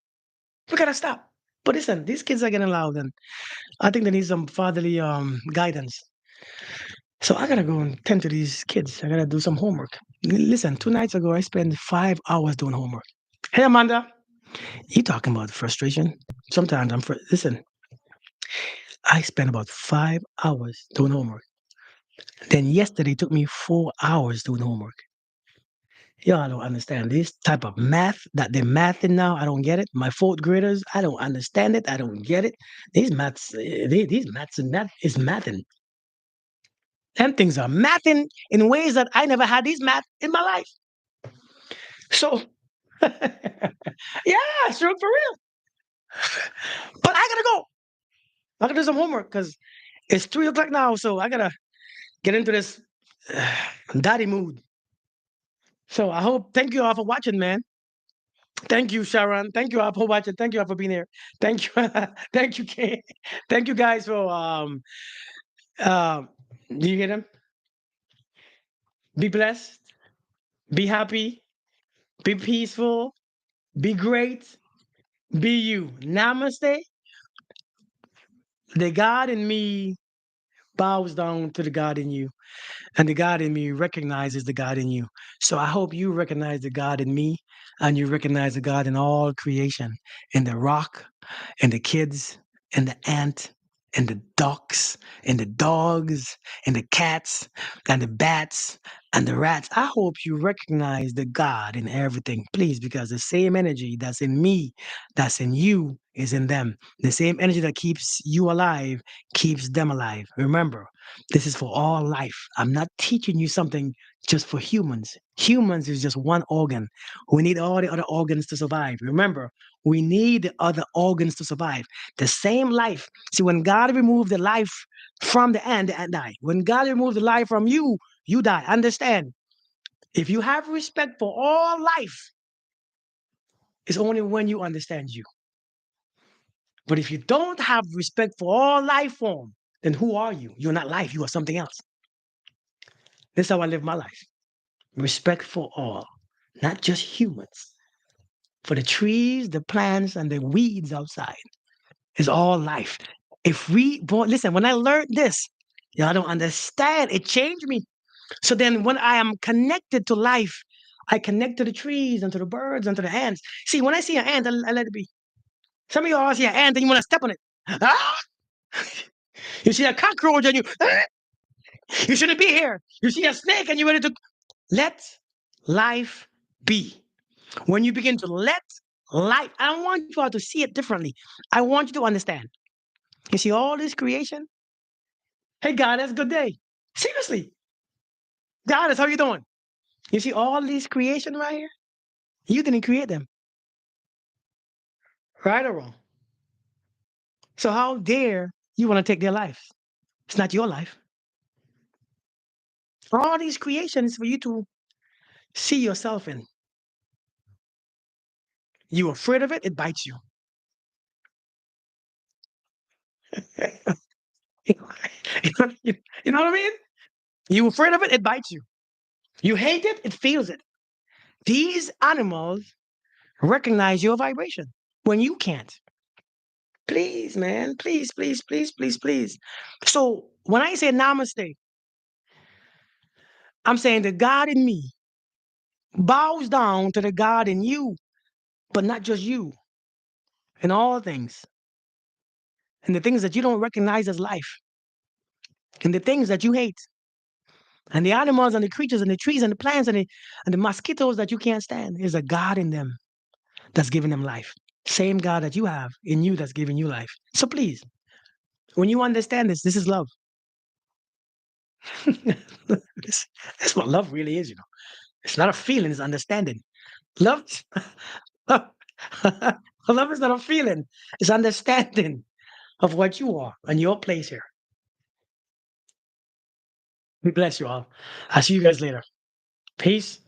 We gotta stop. But listen, these kids are getting loud, and I think they need some fatherly guidance. So I gotta go and tend to these kids. I gotta do some homework. Listen, 2 nights ago I spent 5 hours doing homework. Hey Amanda, you talking about frustration? Sometimes listen. I spent about 5 hours doing homework. Then yesterday took me 4 hours doing homework. Y'all don't understand this type of math that they're mathing now. I don't get it. My fourth graders, I don't understand it. I don't get it. These maths, these maths and that is mathing. Them things are mathing in ways that I never had these math in my life. So, yeah, sure, for real. But I gotta go. I gotta do some homework because it's 3 o'clock now. So I gotta get into this daddy mood. So I hope, thank you all for watching, man. Thank you, Sharon. Thank you all for watching. Thank you all for being here. Thank you. Thank you, Kay. Thank you guys for, do you get them? Be blessed, be happy, be peaceful, be great, be you. Namaste. The God in me bows down to the God in you, and the God in me recognizes the God in you. So I hope you recognize the God in me, and you recognize the God in all creation, in the rock, in the kids, in the ant, and the ducks, and the dogs, and the cats, and the bats, and the rats. I hope you recognize the God in everything, please, because the same energy that's in me, that's in you, is in them. The same energy that keeps you alive keeps them alive. Remember, this is for all life. I'm not teaching you something just for humans. Humans is just one organ. We need all the other organs to survive. Remember, we need the other organs to survive. The same life. See, when God removed the life from the ant died. When God removed the life from you, you die. Understand? If you have respect for all life, it's only when you understand you. But if you don't have respect for all life form, then who are you? You're not life. You are something else. This is how I live my life. Respect for all, not just humans. For the trees, the plants, and the weeds outside is all life. If we, boy, listen, when I learned this, y'all don't understand. It changed me. So then when I am connected to life, I connect to the trees and to the birds and to the ants. See, when I see an ant, I let it be. Some of y'all see an ant and you want to step on it. Ah! You see a cockroach and you shouldn't be here. You see a snake and you're ready to let life be. When you begin to let life, I don't want you all to see it differently. I want you to understand. You see all this creation? Hey, God, that's a good day. Seriously. God, how you doing? You see all these creation right here? You didn't create them. Right or wrong? So how dare you want to take their lives? It's not your life. All these creations for you to see yourself in. You afraid of it, it bites you. you know what I mean? You afraid of it, it bites you. You hate it, it feels it. These animals recognize your vibration when you can't. Please, man. Please, please, please, please, please. So when I say namaste, I'm saying the God in me bows down to the God in you, but not just you, in all things. And the things that you don't recognize as life, and the things that you hate, and the animals and the creatures and the trees and the plants and the mosquitoes that you can't stand. There's a God in them that's giving them life. Same God that you have in you that's giving you life. So please, when you understand this, this is love. That's what love really is, you know. It's not a feeling, it's understanding. Love, love, love is not a feeling, it's understanding of what you are and your place here. We bless you all. I'll see you guys later. Peace.